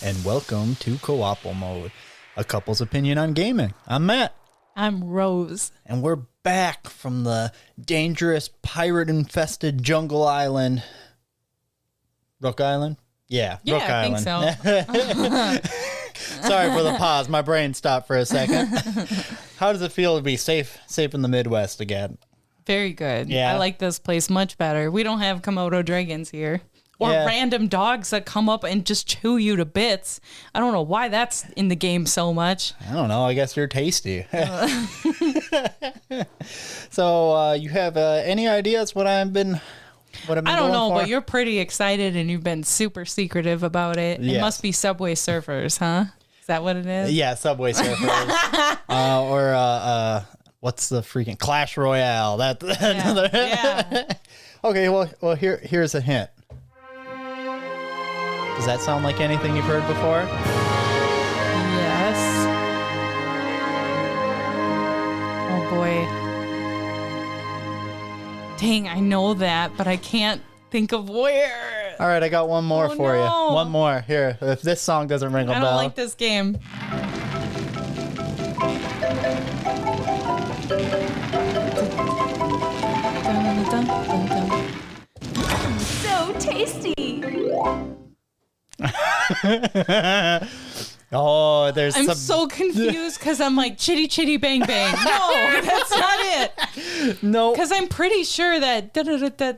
and welcome to Co-ople Mode, a couple's opinion on gaming. I'm Matt. I'm Rose. And we're back from the dangerous, pirate-infested jungle island. Rook Island? Yeah, Rook Island. I think so. Sorry for the pause. My brain stopped for a second. How does it feel to be safe in the Midwest again? Very good. Yeah. I like this place much better. We don't have Komodo dragons here. Or random dogs that come up and just chew you to bits. I don't know why that's in the game so much. I don't know. I guess you're tasty. So you have any ideas what I've been I don't know, but you're pretty excited and you've been super secretive about it. Yes. It must be Subway Surfers, huh? Is that what it is? Yeah, Subway Surfers. or what's the freaking Clash Royale? Yeah. Okay, well here's a hint. Does that sound like anything you've heard before? Yes. Oh boy. Dang, I know that, but I can't think of where. All right, I got one more for you. One more. Here, if this song doesn't ring a bell. I don't like this game. So tasty. Oh, I'm so confused because I'm like chitty chitty bang bang. No, that's not it. No, because I'm pretty sure that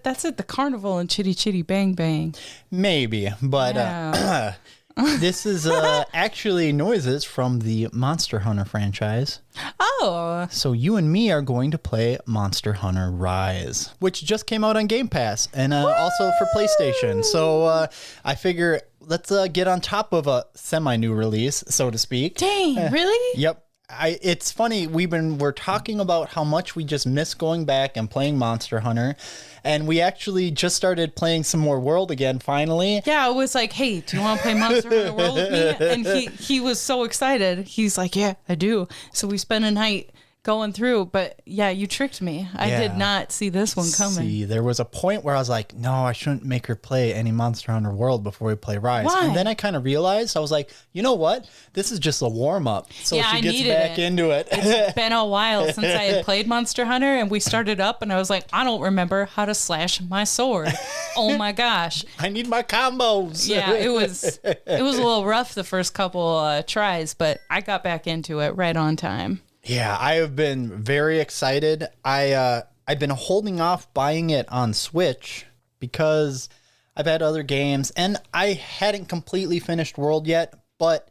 that's at the carnival and chitty chitty bang bang. Maybe, but this is actually noises from the Monster Hunter franchise. Oh. So you and me are going to play Monster Hunter Rise, which just came out on Game Pass and also for PlayStation. So I figure let's get on top of a semi-new release, so to speak. Dang, really? Yep. It's funny, we're talking about how much we just miss going back and playing Monster Hunter, and we actually just started playing some more World again finally. Yeah, I was like, hey, do you want to play Monster Hunter World with me? And he was so excited. He's like, yeah, I do. So we spent a night going through, but yeah, you tricked me. I did not see this one coming. See, there was a point where I was like, no, I shouldn't make her play any Monster Hunter World before we play Rise. Why? And then I kind of realized, I was like, you know what? This is just a warm-up. So Yeah, she I gets needed back it. into it. It's been a while since I had played Monster Hunter, and we started up, and I was like, I don't remember how to slash my sword. Oh my gosh. I need my combos. Yeah, it was a little rough the first couple tries, but I got back into it right on time. Yeah, I have been very excited. I've been holding off buying it on Switch because I've had other games, and I hadn't completely finished World yet, but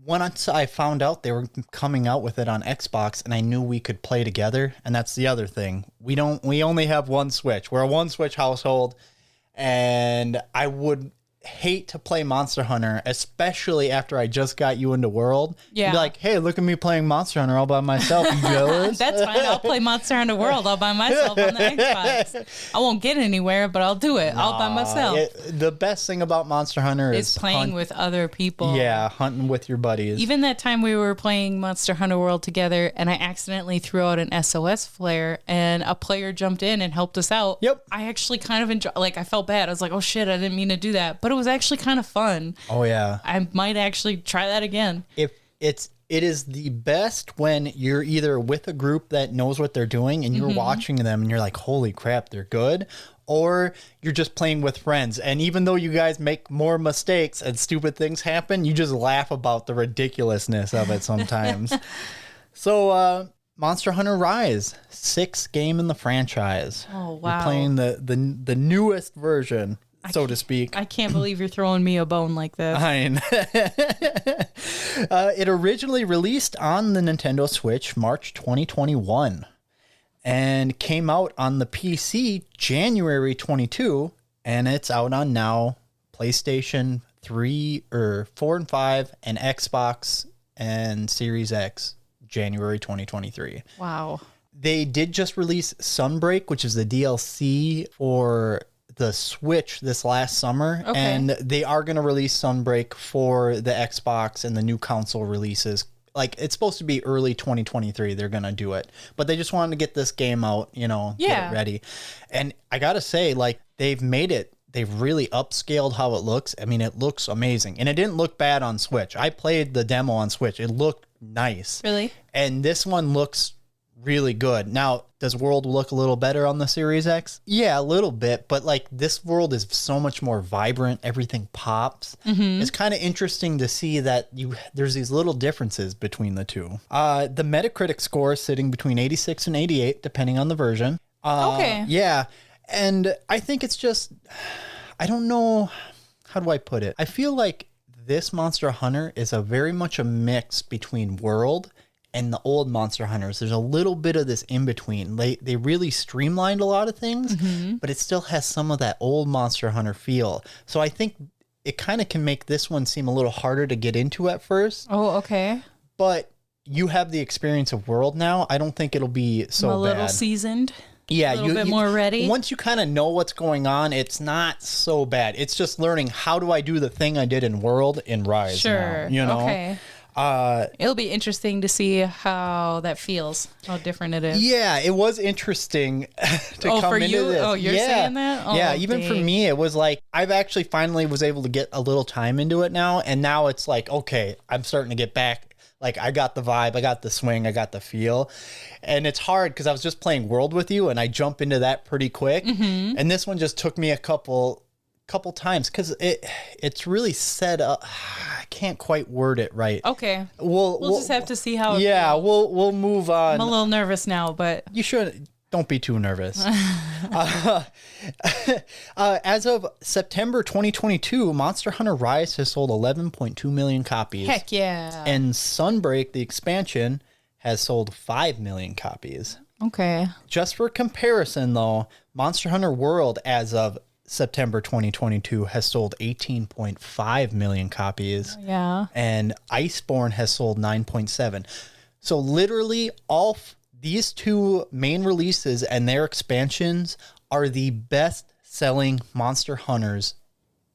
once I found out they were coming out with it on Xbox and I knew we could play together, and that's the other thing. We only have one Switch. We're a one Switch household, and I would hate to play Monster Hunter, especially after I just got you into World. Yeah. Be like, hey, look at me playing Monster Hunter all by myself. You jealous? That's fine. I'll play Monster Hunter World all by myself on the Xbox. I won't get anywhere, but I'll do it all by myself. The best thing about Monster Hunter is playing with other people. Yeah, hunting with your buddies. Even that time we were playing Monster Hunter World together, and I accidentally threw out an SOS flare, and a player jumped in and helped us out. Yep. I actually kind of enjoyed. Like, I felt bad. I was like, oh shit, I didn't mean to do that, but it was actually kind of fun. Oh yeah. I might actually try that again. It is the best when you're either with a group that knows what they're doing and you're watching them and you're like, holy crap, they're good. Or you're just playing with friends. And even though you guys make more mistakes and stupid things happen, you just laugh about the ridiculousness of it sometimes. So, Monster Hunter Rise, 6th game in the franchise. Oh, wow. You're playing the newest version, so to speak. I can't believe you're throwing me a bone like this. It originally released on the Nintendo Switch March 2021 and came out on the PC January 22, and it's out on now PlayStation 3 or 4 and 5 and Xbox and Series X January 2023. Wow. They did just release Sunbreak, which is the DLC for the Switch this last summer, and they are going to release Sunbreak for the Xbox and the new console releases. Like, it's supposed to be early 2023. They're going to do it, but they just wanted to get this game out, get it ready. And I got to say, like, they've made it they've really upscaled how it looks. I mean, it looks amazing. And it didn't look bad on Switch. I played the demo on Switch. It looked nice. Really? And this one looks really good. Now, does World look a little better on the Series X? Yeah, a little bit, but like this world is so much more vibrant. Everything pops. It's kind of interesting to see that there's these little differences between the two. The Metacritic score is sitting between 86 and 88, depending on the version. Okay. Yeah, and I think it's just, I don't know, how do I put it? I feel like this Monster Hunter is very much a mix between World and the old Monster Hunters. There's a little bit of this in between. They really streamlined a lot of things, but it still has some of that old Monster Hunter feel. So I think it kind of can make this one seem a little harder to get into at first. Oh, okay. But you have the experience of World now. I don't think it'll be so bad. A little seasoned. Yeah, a little bit more ready. Once you kind of know what's going on, it's not so bad. It's just learning, how do I do the thing I did in World in Rise? Sure. Now, you know? Okay. It'll be interesting to see how that feels, how different it is. Yeah, it was interesting to come for into you? this. Oh, you're saying that? Oh, yeah, even for dang. me, it was like, I've actually finally was able to get a little time into it now. And now it's like, okay, I'm starting to get back. Like, I got the vibe, I got the swing, I got the feel. And it's hard because I was just playing World with you and I jump into that pretty quick. And this one just took me a couple times because it's really set up. I can't quite word it right. Okay. We'll just have to see how it Yeah, feels. we'll move on. I'm a little nervous now, but You should. Don't be too nervous. As of September 2022, Monster Hunter Rise has sold 11.2 million copies. heck yeah. And Sunbreak, the expansion, has sold 5 million copies. Okay. Just for comparison, though, Monster Hunter World, as of September 2022, has sold 18.5 million copies. Yeah. And Iceborne has sold 9.7. So literally these two main releases and their expansions are the best selling Monster Hunters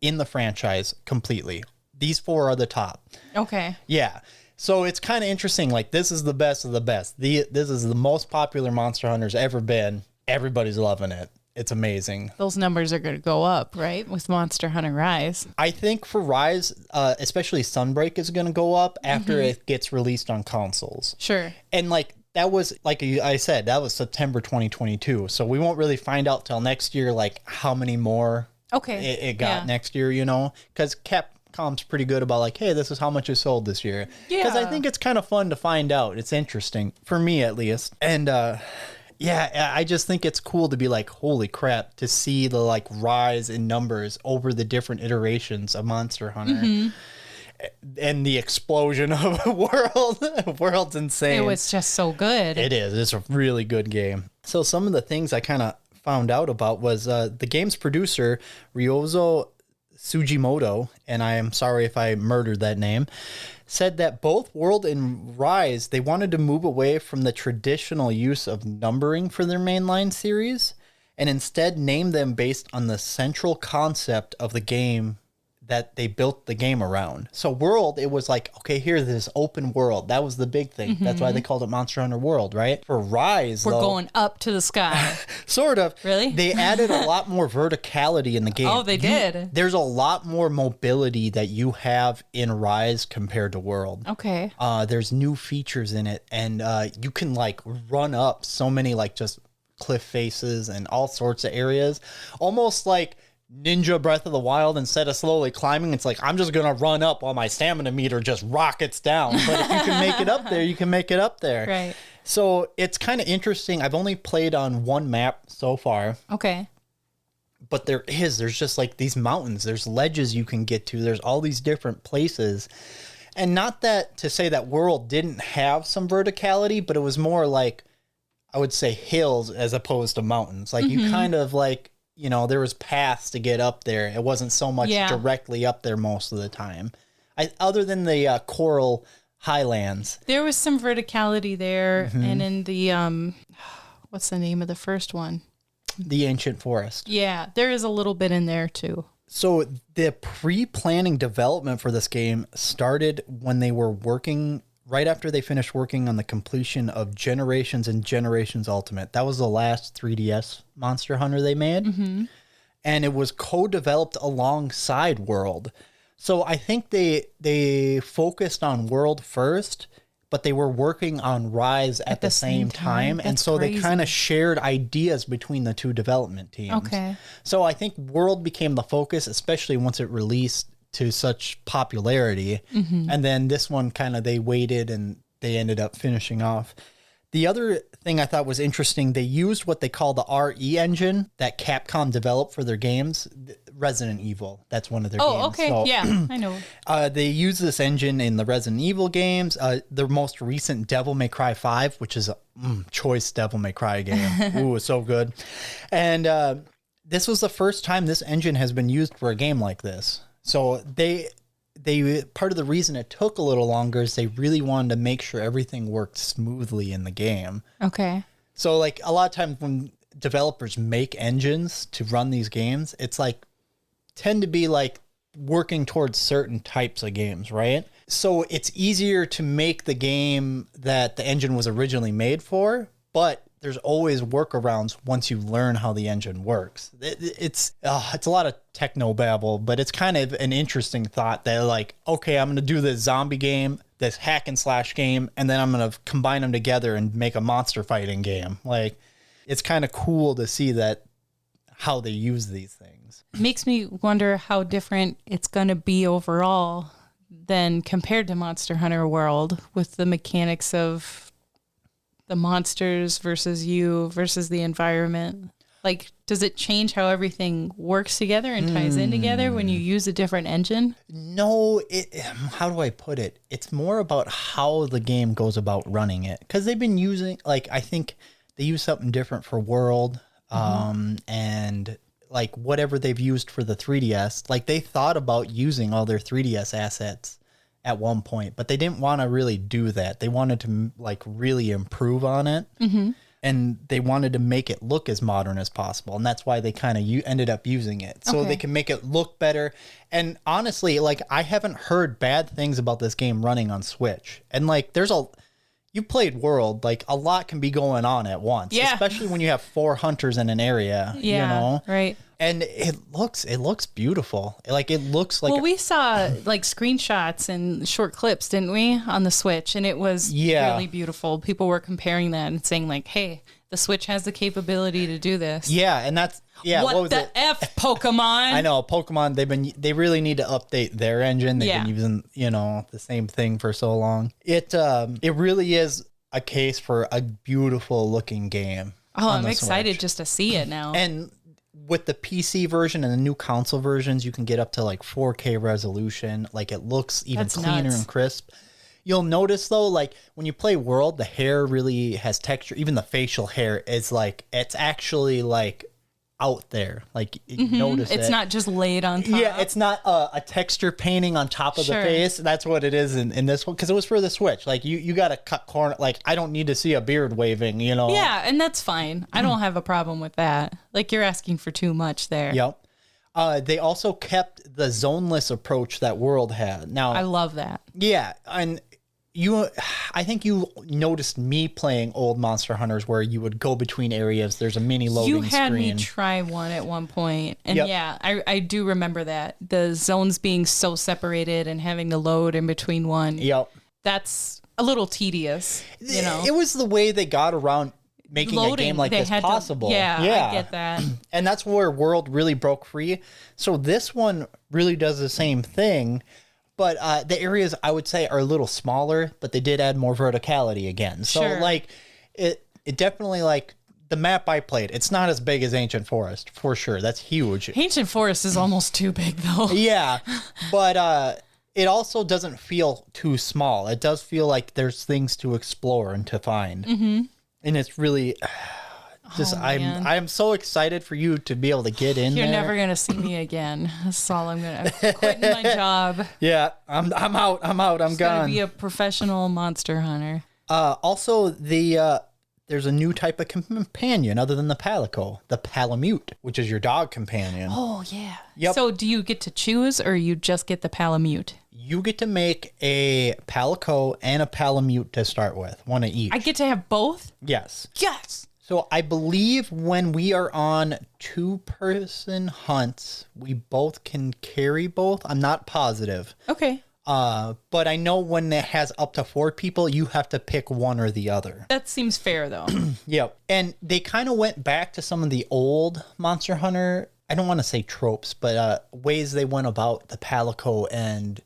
in the franchise completely. These four are the top. Okay. Yeah. So it's kind of interesting. Like, this is the best of the best. This is the most popular Monster Hunter's ever been. Everybody's loving it. It's amazing. Those numbers are going to go up, right? With Monster Hunter Rise. I think for Rise, especially Sunbreak is going to go up after it gets released on consoles. Sure. And like, that was, like I said, that was September 2022. So we won't really find out till next year, like, how many more it got next year, you know? Because Capcom's pretty good about, like, hey, this is how much is sold this year. Because I think it's kind of fun to find out. It's interesting, for me at least. And, yeah, I just think it's cool to be like, holy crap, to see the, like, rise in numbers over the different iterations of Monster Hunter. And the explosion of World's insane. It was just so good. It is. It's a really good game. So some of the things I kind of found out about was the game's producer, Ryozo Sugimoto, and I am sorry if I murdered that name, said that both World and Rise, they wanted to move away from the traditional use of numbering for their mainline series and instead name them based on the central concept of the game that they built the game around. So World, it was like, okay, here's this open world. That was the big thing. That's why they called it Monster Hunter World, right? For Rise, We're going up to the sky. sort of. Really? They added a lot more verticality in the game. Oh, they did? There's a lot more mobility that you have in Rise compared to World. Okay. There's new features in it, and you can, like, run up so many, like, just cliff faces and all sorts of areas. Almost like Ninja Breath of the Wild. Instead of slowly climbing, it's like, I'm just gonna run up while my stamina meter just rockets down. But if you can make it up there, you can make it up there. Right. So it's kind of interesting. I've only played on one map so far, Okay. but there's just like these mountains, there's ledges you can get to, there's all these different places. And not that to say that World didn't have some verticality, but it was more like, I would say, hills as opposed to mountains. Like, you kind of, like, you know, there was paths to get up there. It wasn't so much directly up there most of the time. Other than the coral highlands. There was some verticality there, and in the what's the name of the first one? The Ancient Forest. Yeah, there is a little bit in there too. So the pre-planning development for this game started when they were working, right after they finished working on the completion of Generations and Generations Ultimate. That was the last 3DS Monster Hunter they made. and it was co-developed alongside World. So I think they focused on World first, but they were working on Rise at the same time. And so they kind of shared ideas between the two development teams. Okay. So I think World became the focus, especially once it released to such popularity. And then this one kind of, they waited and they ended up finishing off. The other thing I thought was interesting, they used what they call the RE engine that Capcom developed for their games. Resident Evil, that's one of their games. Oh, okay. So, yeah, I know. They use this engine in the Resident Evil games. Their most recent Devil May Cry 5, which is a choice Devil May Cry game. Ooh, it's so good. And this was the first time this engine has been used for a game like this. So they part of the reason it took a little longer is they really wanted to make sure everything worked smoothly in the game. Okay. So like a lot of times when developers make engines to run these games, it's like tend to be like working towards certain types of games, right? So it's easier to make the game that the engine was originally made for, but there's always workarounds once you learn how the engine works. It's a lot of techno babble, but it's kind of an interesting thought that like, okay, I'm going to do this zombie game, this hack and slash game, and then I'm going to combine them together and make a monster fighting game. Like, it's kind of cool to see that how they use these things. Makes me wonder how different it's going to be overall than compared to Monster Hunter World with the mechanics of the monsters versus you versus the environment. Like, does it change how everything works together and ties in together when you use a different engine? No, how do I put it? It's more about how the game goes about running it. Because they've been using, like, I think they use something different for World, and like whatever they've used for the 3DS. Like, they thought about using all their 3DS assets at one point, but they didn't want to really do that. They wanted to like really improve on it, and they wanted to make it look as modern as possible, and that's why they kind of ended up using it so they can make it look better. And honestly, like, I haven't heard bad things about this game running on Switch. And like, you played World, like a lot can be going on at once, especially when you have 4 hunters in an area. You know, right. And it looks beautiful. Like, it looks like... Well, we saw like screenshots and short clips, didn't we, on the Switch? And it was really beautiful. People were comparing that and saying like, hey, the Switch has the capability to do this. Yeah, and that's... Yeah, what the F, Pokemon? I know, Pokemon, they really need to update their engine. They've been using, the same thing for so long. It really is a case for a beautiful looking game. Oh, I'm excited just to see it now. And with the PC version and the new console versions, you can get up to like 4K resolution. Like, it looks even cleaner and crisp. You'll notice though, like when you play World, the hair really has texture. Even the facial hair is like, it's actually like out there. Like, you notice it's not just laid on top. Yeah, it's not a texture painting on top of the face. That's what it is in this one, because it was for the Switch. Like, you got to cut corner. Like, I don't need to see a beard waving, Yeah, and that's fine. I don't have a problem with that. Like, you're asking for too much there. Yep. They also kept the zoneless approach that World had. Now, I love that. Yeah, and I think you noticed me playing old Monster Hunters where you would go between areas. There's a mini loading screen. You had me try one at one point. And I do remember that. The zones being so separated and having to load in between one. Yep. That's a little tedious, It was the way they got around making a game like this possible. I get that. And that's where World really broke free. So this one really does the same thing. But the areas, I would say, are a little smaller, but they did add more verticality again. So, like, it definitely, like, the map I played, it's not as big as Ancient Forest, for sure. That's huge. Ancient Forest is almost too big, though. Yeah, but it also doesn't feel too small. It does feel like there's things to explore and to find. And it's really... I'm so excited for you to be able to get in You're there. never gonna see me again. That's all I'm gonna quit my job. Yeah, I'm out. I'm gone. Gotta be a professional monster hunter. Also, there's a new type of companion other than the Palico, the Palamute, which is your dog companion. Oh yeah. Yep. So do you get to choose, or you just get the Palamute? You get to make a Palico and a Palamute to start with, one of each. I get to have both? Yes. Yes. So I believe when we are on 2-person hunts, we both can carry both. I'm not positive. Okay. But I know when it has up to 4 people, you have to pick one or the other. That seems fair, though. Yep. And they kind of went back to some of the old Monster Hunter, I don't want to say tropes, but ways they went about the Palico and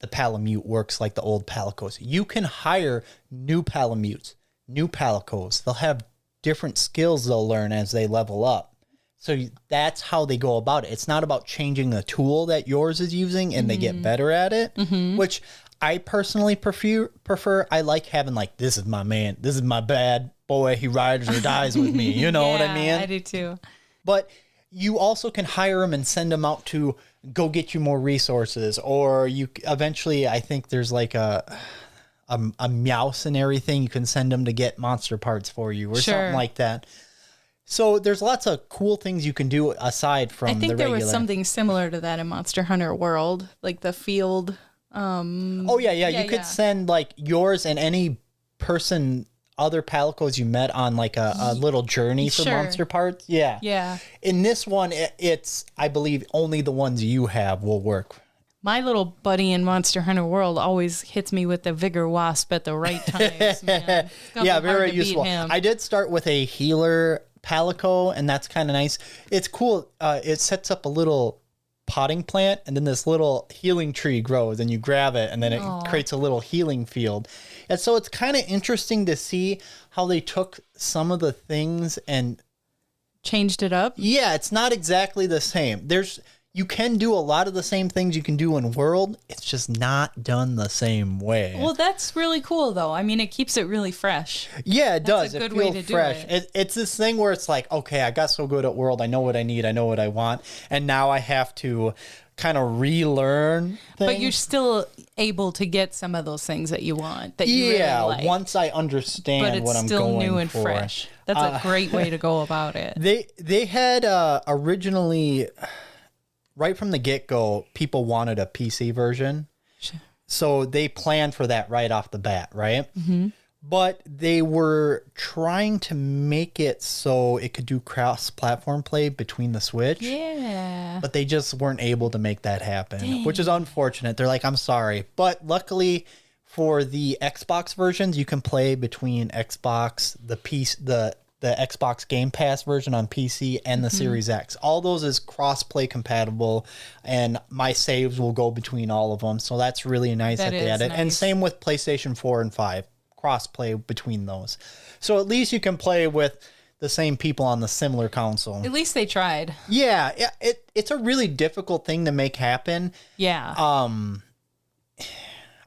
the Palamute works like the old Palicos. You can hire new Palamutes, new Palicos. They'll have different skills they'll learn as they level up. So that's how they go about it. It's not about changing the tool that yours is using and they get better at it, which I personally prefer. I like having like, this is my man. This is my bad boy. He rides or dies with me. You know what I mean? I do too. But you also can hire them and send them out to go get you more resources. Or you eventually, I think there's like a mouse and everything. You can send them to get monster parts for you or something like that. So there's lots of cool things you can do aside from the regular. I think there was something similar to that in Monster Hunter World, like the field. You could send like yours and any person, other Palicos you met on like a little journey for monster parts. Yeah. Yeah. In this one, it's, I believe only the ones you have will work. My little buddy in Monster Hunter World always hits me with the Vigor Wasp at the right times. Man. Yeah, very useful. I did start with a healer Palico, and that's kind of nice. It's cool. It sets up a little potting plant, and then this little healing tree grows, and you grab it, and then it creates a little healing field. And so it's kind of interesting to see how they took some of the things and changed it up. Yeah, it's not exactly the same. You can do a lot of the same things you can do in World. It's just not done the same way. Well, that's really cool, though. I mean, it keeps it really fresh. Yeah, it does. That's a good it feels way to fresh. do it. It's this thing where it's like, okay, I got so good at World. I know what I need. I know what I want. And now I have to kind of relearn things. But you're still able to get some of those things that you want, that you really like. Once I understand what I'm going for. But it's still new and fresh. That's a great way to go about it. They had originally... Right from the get-go, people wanted a PC version. Sure. So they planned for that right off the bat, right? Mm-hmm. But they were trying to make it so it could do cross-platform play between the Switch. Yeah. But they just weren't able to make that happen, which is unfortunate. They're like, I'm sorry. But luckily for the Xbox versions, you can play between Xbox, the Xbox Game Pass version on PC and the Series X. All those is cross-play compatible, and my saves will go between all of them. So that's really nice that they added. Nice. And same with PlayStation 4 and 5, cross-play between those. So at least you can play with the same people on the similar console. At least they tried. Yeah, it's a really difficult thing to make happen. Yeah.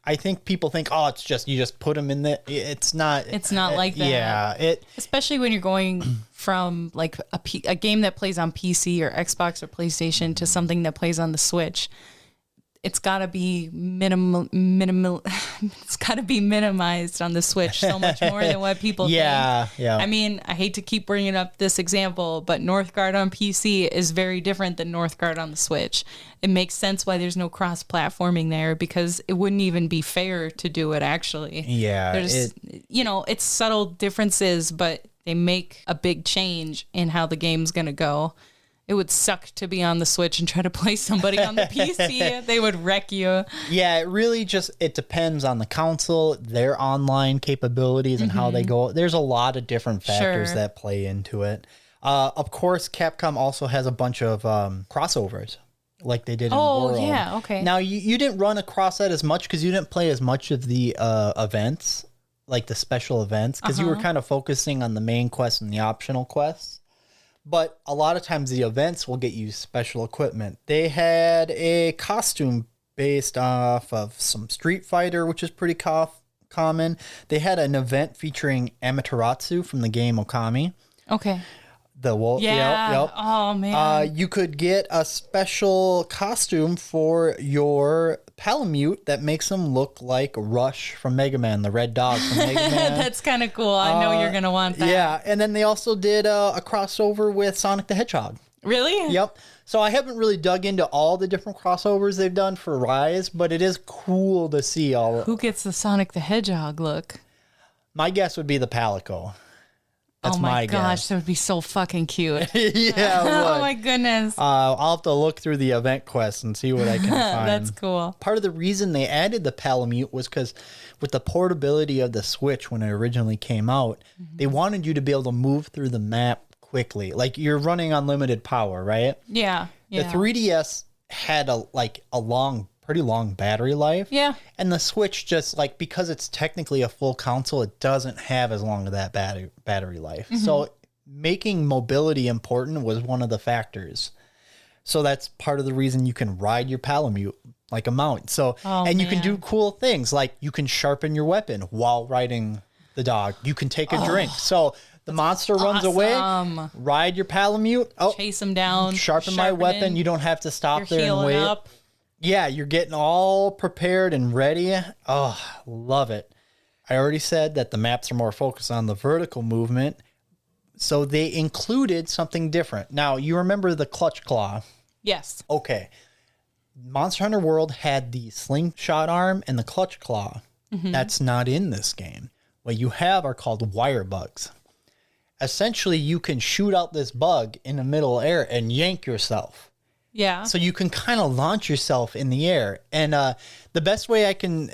I think people think, oh, it's just, you just put them in the, it's not like that. Yeah. Especially when you're going from like a game that plays on PC or Xbox or PlayStation to something that plays on the Switch. It's got to be it's got to be minimized on the Switch so much more than what people think. Yeah. I mean, I hate to keep bringing up this example, but Northgard on PC is very different than Northgard on the Switch. It makes sense why there's no cross-platforming there, because it wouldn't even be fair to do it, actually. Yeah. There's, it's subtle differences, but they make a big change in how the game's going to go. It would suck to be on the Switch and try to play somebody on the PC. They would wreck you. Yeah, it really it depends on the console, their online capabilities, and how they go. There's a lot of different factors that play into it. Of course, Capcom also has a bunch of crossovers, like they did in World. Oh, yeah, okay. Now, you didn't run across that as much because you didn't play as much of the events, like the special events, because you were kind of focusing on the main quest and the optional quests. But a lot of times the events will get you special equipment. They had a costume based off of some Street Fighter, which is pretty common. They had an event featuring Amaterasu from the game Okami. Okay. The wolf. Yeah. Yep. Oh, man. You could get a special costume for your Palamute that makes him look like Rush from Mega Man, the red dog from Mega Man. That's kind of cool. I know you're going to want that. Yeah, and then they also did a crossover with Sonic the Hedgehog. Really? Yep. So I haven't really dug into all the different crossovers they've done for Rise, but it is cool to see all. Who gets the Sonic the Hedgehog look? My guess would be the Palico. That's oh my gosh, guess. that would be so fucking cute. Yeah. Oh my goodness. I'll have to look through the event quest and see what I can find. That's cool. Part of the reason they added the Palamute was because with the portability of the Switch when it originally came out, they wanted you to be able to move through the map quickly. Like you're running on limited power, right? Yeah. The 3DS had a pretty long battery life. Yeah. And the Switch just like, because it's technically a full console, it doesn't have as long of that battery life. So making mobility important was one of the factors. So that's part of the reason you can ride your Palamute like a mount. So, you can do cool things like you can sharpen your weapon while riding the dog. You can take a drink. So the monster runs away, ride your Palamute. Chase him down. Sharpen my weapon. You don't have to stop there and wait. Up. Yeah, you're getting all prepared and ready. Oh, love it. I already said that the maps are more focused on the vertical movement. So they included something different. Now, you remember the Clutch Claw. Yes. Okay. Monster Hunter World had the slingshot arm and the Clutch Claw. That's not in this game. What you have are called wirebugs. Essentially, you can shoot out this bug in the middle air and yank yourself. Yeah. So you can kind of launch yourself in the air. And the best way I can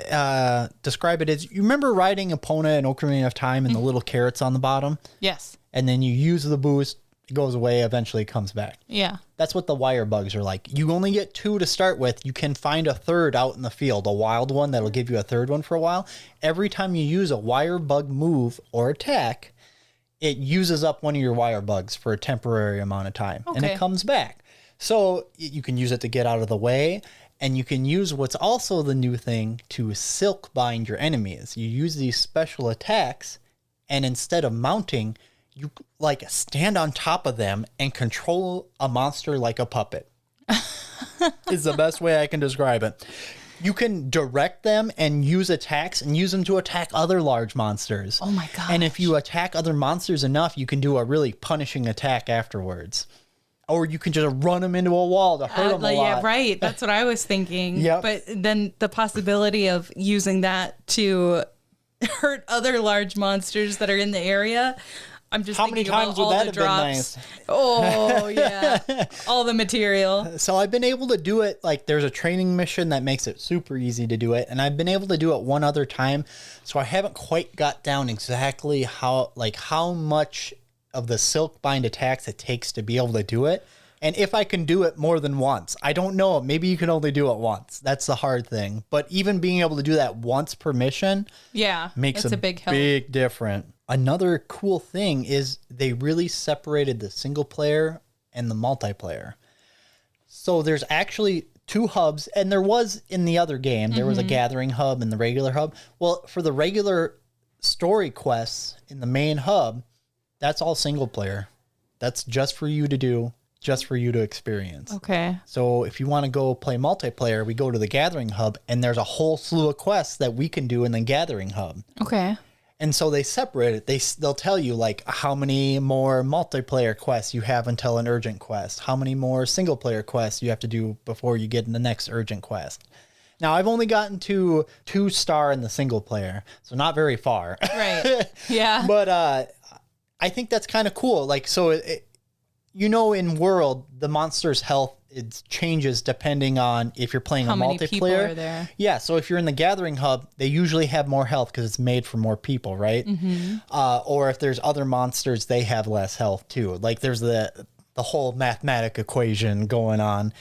describe it is, you remember riding Epona in Ocarina of Time and the little carrots on the bottom? Yes. And then you use the boost, it goes away, eventually it comes back. Yeah. That's what the wirebugs are like. You only get 2 to start with. You can find a third out in the field, a wild one that'll give you a third one for a while. Every time you use a wirebug move or attack, it uses up one of your wirebugs for a temporary amount of time. And it comes back. So you can use it to get out of the way, and you can use what's also the new thing to silk bind your enemies. You use these special attacks, and instead of mounting, you like stand on top of them and control a monster like a puppet. Is the best way I can describe it. You can direct them and use attacks and use them to attack other large monsters. Oh my god. And if you attack other monsters enough, you can do a really punishing attack afterwards. Or you can just run them into a wall to hurt them a lot. Yeah, right. That's what I was thinking. Yep. But then the possibility of using that to hurt other large monsters that are in the area. I'm just How many thinking times about all would that the have drops. been nice? Oh, yeah. All the material. So I've been able to do it, like there's a training mission that makes it super easy to do it. And I've been able to do it one other time. So I haven't quite got down exactly how much of the silk bind attacks it takes to be able to do it. And if I can do it more than once. I don't know. Maybe you can only do it once. That's the hard thing. But even being able to do that once per mission makes that's a big help. Big difference. Another cool thing is they really separated the single player and the multiplayer. So there's actually 2 hubs, and there was in the other game, there was a gathering hub and the regular hub. Well, for the regular story quests in the main hub, that's all single player. That's just for you to do, just for you to experience. Okay. So if you want to go play multiplayer, we go to the gathering hub, and there's a whole slew of quests that we can do in the gathering hub. Okay. And so they separate it. They'll tell you like how many more multiplayer quests you have until an urgent quest, how many more single player quests you have to do before you get in the next urgent quest. Now, I've only gotten to 2-star in the single player, so not very far. Right. Yeah. But I think that's kind of cool. Like, so, in World, the monster's health, it changes depending on if you're playing How a many multiplayer. people are there? Yeah, so if you're in the gathering hub, they usually have more health because it's made for more people, right? Or if there's other monsters, they have less health too. Like there's the whole mathematic equation going on.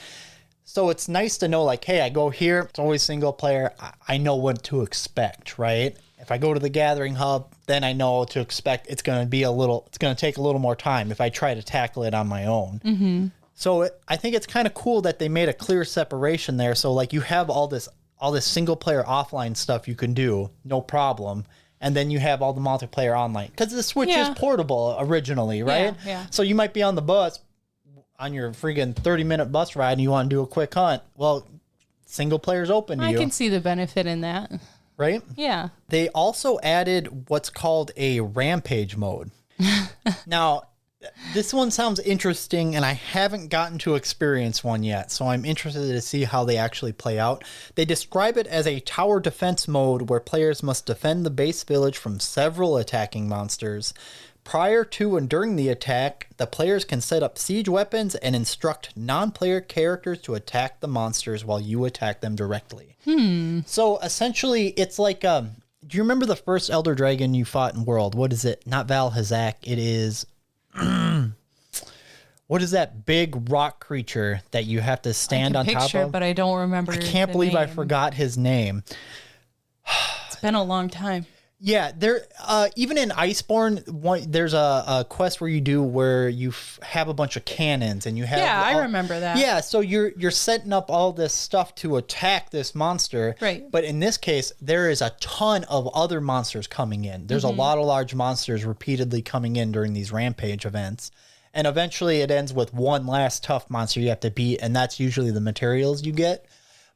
So it's nice to know, like, hey, I go here, it's always single player. I know what to expect, right? If I go to the gathering hub, then I know what to expect. It's going to take a little more time if I try to tackle it on my own. So I think it's kind of cool that they made a clear separation there. So like you have all this single player offline stuff you can do, no problem. And then you have all the multiplayer online. Because the Switch is portable originally, right? Yeah. So you might be on the bus, on your freaking 30-minute bus ride, and you want to do a quick hunt. Well, single player's open to you. I can see the benefit in that. Right? Yeah. They also added what's called a rampage mode. Now, this one sounds interesting, and I haven't gotten to experience one yet, so I'm interested to see how they actually play out. They describe it as a tower defense mode where players must defend the base village from several attacking monsters, prior to and during the attack, the players can set up siege weapons and instruct non-player characters to attack the monsters while you attack them directly. So essentially, it's like, do you remember the first Elder Dragon you fought in World? What is it? Not Val Hazak. It is... What is that big rock creature that you have to stand on top of? But I don't remember. I can't believe I forgot his name. It's been a long time. Yeah, there. Even in Iceborne, there's a quest where you have a bunch of cannons and you have. Yeah, I remember that. Yeah, so you're setting up all this stuff to attack this monster. Right. But in this case, there is a ton of other monsters coming in. There's a lot of large monsters repeatedly coming in during these rampage events. And eventually it ends with one last tough monster you have to beat, and that's usually the materials you get.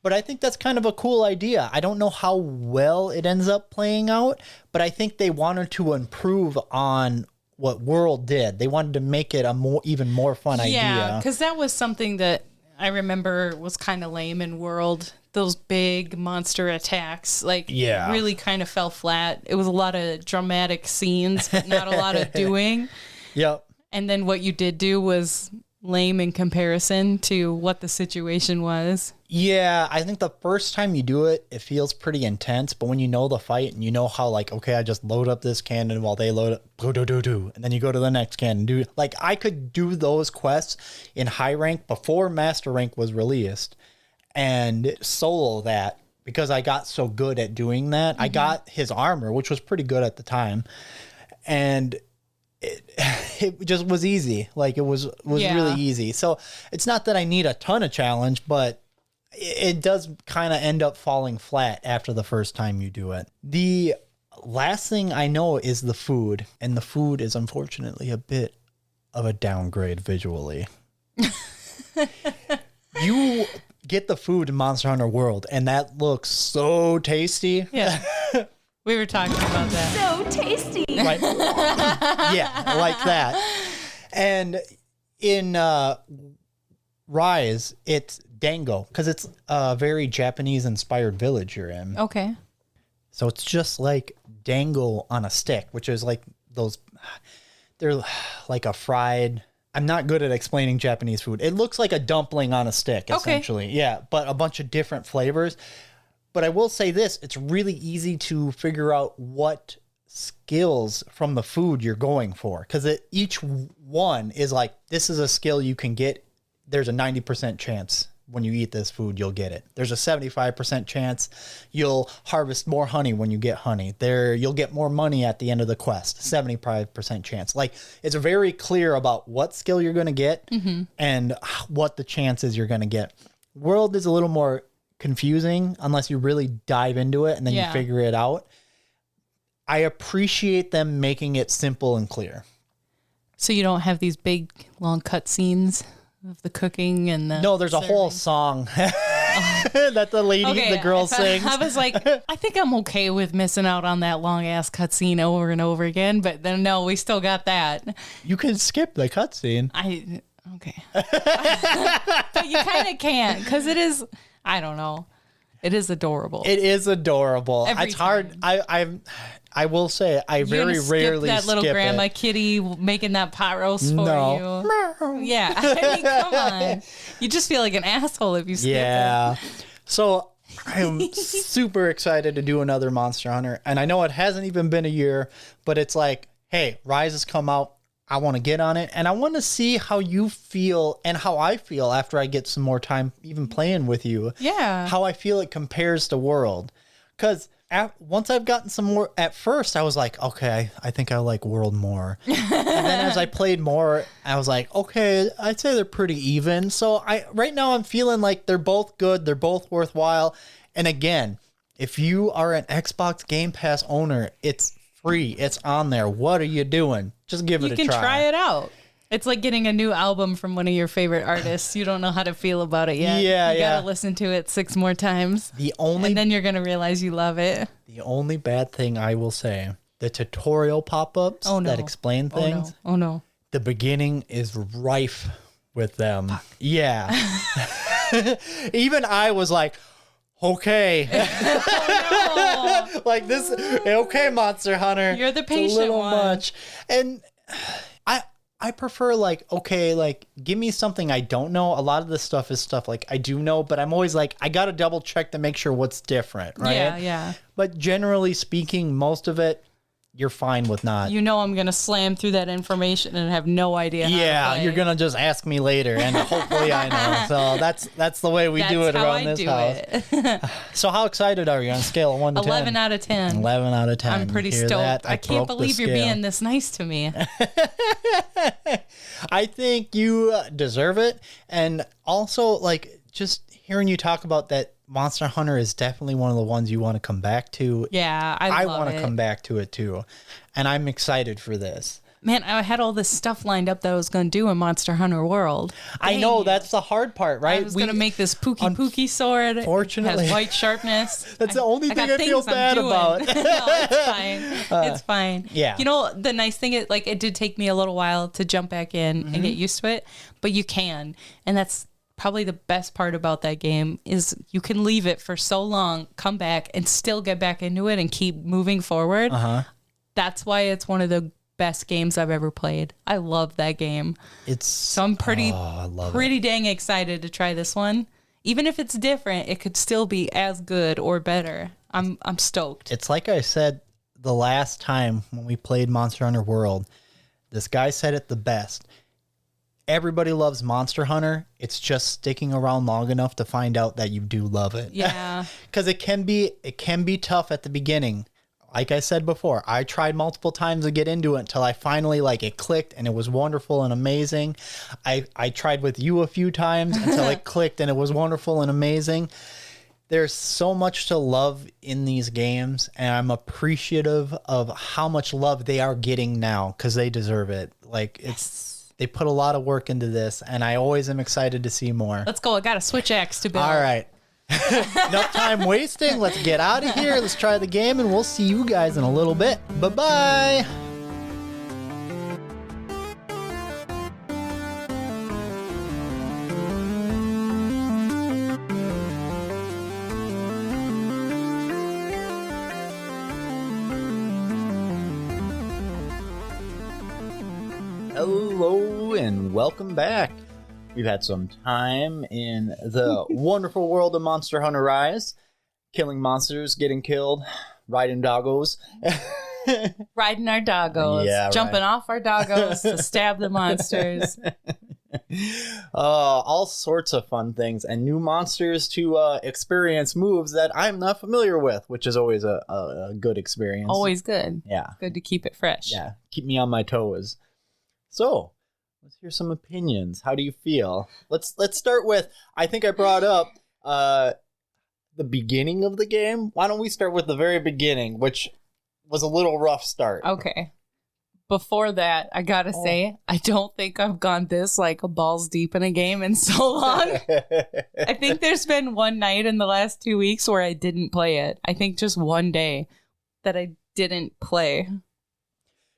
But I think that's kind of a cool idea. I don't know how well it ends up playing out, but I think they wanted to improve on what World did. They wanted to make it even more fun idea. Yeah, because that was something that I remember was kind of lame in World. Those big monster attacks, really kind of fell flat. It was a lot of dramatic scenes, but not a lot of doing. Yep. And then what you did do was lame in comparison to what the situation was. Yeah, I think the first time you do it, it feels pretty intense. But when you know the fight and you know how, okay, I just load up this cannon while they load up, and then you go to the next cannon. I could do those quests in high rank before Master Rank was released and solo that because I got so good at doing that. I got his armor, which was pretty good at the time. And it just was easy. It was really easy. So it's not that I need a ton of challenge, but it does kind of end up falling flat after the first time you do it. The last thing I know is the food, and the food is unfortunately a bit of a downgrade visually. You get the food in Monster Hunter World, and that looks so tasty. Yeah. We were talking about that. So tasty. Right. Yeah, like that. And in Rise, it's dango, because it's a very Japanese-inspired village you're in. Okay. So it's just like dango on a stick, which is like those... They're like a fried... I'm not good at explaining Japanese food. It looks like a dumpling on a stick, essentially. Okay. Yeah, but a bunch of different flavors. But I will say this, it's really easy to figure out what skills from the food you're going for. Because each one is like, this is a skill you can get. There's a 90% chance when you eat this food, you'll get it. There's a 75% chance you'll harvest more honey when you get honey. You'll get more money at the end of the quest. 75% chance. It's very clear about what skill you're going to get and what the chances you're going to get. World is a little more confusing unless you really dive into it and then you figure it out. I appreciate them making it simple and clear. So you don't have these big long cut scenes of the cooking and the... No, there's a whole song that the girl sings. I was like, I think I'm okay with missing out on that long ass cutscene over and over again, but then no, we still got that. You can skip the cutscene. Okay. But you kind of can't, because it is... I don't know. It is adorable. It is adorable. It's hard. I will say I very rarely skip that little grandma kitty making that pot roast for you. Yeah. I mean, come on. You just feel like an asshole if you skip it. So I'm super excited to do another Monster Hunter. And I know it hasn't even been a year, but it's like, hey, Rise has come out. I want to get on it, and I want to see how you feel and how I feel after I get some more time even playing with you. Yeah. How I feel it compares to World. Because once I've gotten some more, at first I was like, okay, I think I like World more. And then as I played more, I was like, okay, I'd say they're pretty even. So right now I'm feeling like they're both good. They're both worthwhile. And again, if you are an Xbox Game Pass owner, it's free. It's on there. What are you doing? Just give it a try. You can try it out. It's like getting a new album from one of your favorite artists. You don't know how to feel about it yet. You gotta listen to it 6 more times. And then you're gonna realize you love it. The only bad thing I will say, the tutorial pop-ups that explain things. Oh no. The beginning is rife with them. Fuck. Yeah. Even I was like, okay. Oh, no. Like this, okay, Monster Hunter. You're the patient it's a little one. much. And I prefer like, okay, like give me something I don't know. A lot of this stuff is stuff like I do know, but I'm always like, I got to double check to make sure what's different, right? Yeah. But generally speaking, most of it, you're fine with not. You know I'm going to slam through that information and have no idea how to play. You're going to just ask me later, and hopefully I know. So that's the way we do it around this house. So how excited are you on a scale of 1 to 10? 11 out of 10. 11 out of 10. I'm pretty stoked. I can't believe you're being this nice to me. I think you deserve it. And also, like, just hearing you talk about that, Monster Hunter is definitely one of the ones you want to come back to. Yeah, I want to come back to it too. And I'm excited for this. Man, I had all this stuff lined up that I was going to do in Monster Hunter World. I know, that's the hard part, right? I was going to make this Pookie Sword. Fortunately. It has white sharpness. That's the only thing I feel bad about. No, it's fine. It's fine. Yeah. You know, the nice thing is, like, it did take me a little while to jump back in and get used to it, but you can. And that's probably the best part about that game is you can leave it for so long, come back, and still get back into it and keep moving forward. That's why it's one of the best games I've ever played. I love that game. So I'm pretty dang excited to try this one. Even if it's different, it could still be as good or better. I'm stoked. It's like I said the last time when we played Monster Hunter World. This guy said it the best. Everybody loves Monster Hunter. It's just sticking around long enough to find out that you do love it. Yeah. Because it can be tough at the beginning. Like I said before, I tried multiple times to get into it until I finally it clicked and it was wonderful and amazing. I tried with you a few times until it clicked and it was wonderful and amazing. There's so much to love in these games, and I'm appreciative of how much love they are getting now because they deserve it. They put a lot of work into this, and I always am excited to see more. Let's go. I got a Switch X to build. All right. Enough time wasting. Let's get out of here. Let's try the game, and we'll see you guys in a little bit. Bye-bye. Hello and welcome back. We've had some time in the wonderful world of Monster Hunter Rise, killing monsters, getting killed, riding doggos. Riding our doggos, jumping off our doggos to stab the monsters. All sorts of fun things and new monsters to experience moves that I'm not familiar with, which is always a good experience. Always good. Yeah. Good to keep it fresh. Yeah. Keep me on my toes. So, let's hear some opinions. How do you feel? Let's start with, I think I brought up the beginning of the game. Why don't we start with the very beginning, which was a little rough start. Okay. Before that, I gotta say, I don't think I've gone this balls deep in a game in so long. I think there's been one night in the last 2 weeks where I didn't play it. I think just one day that I didn't play.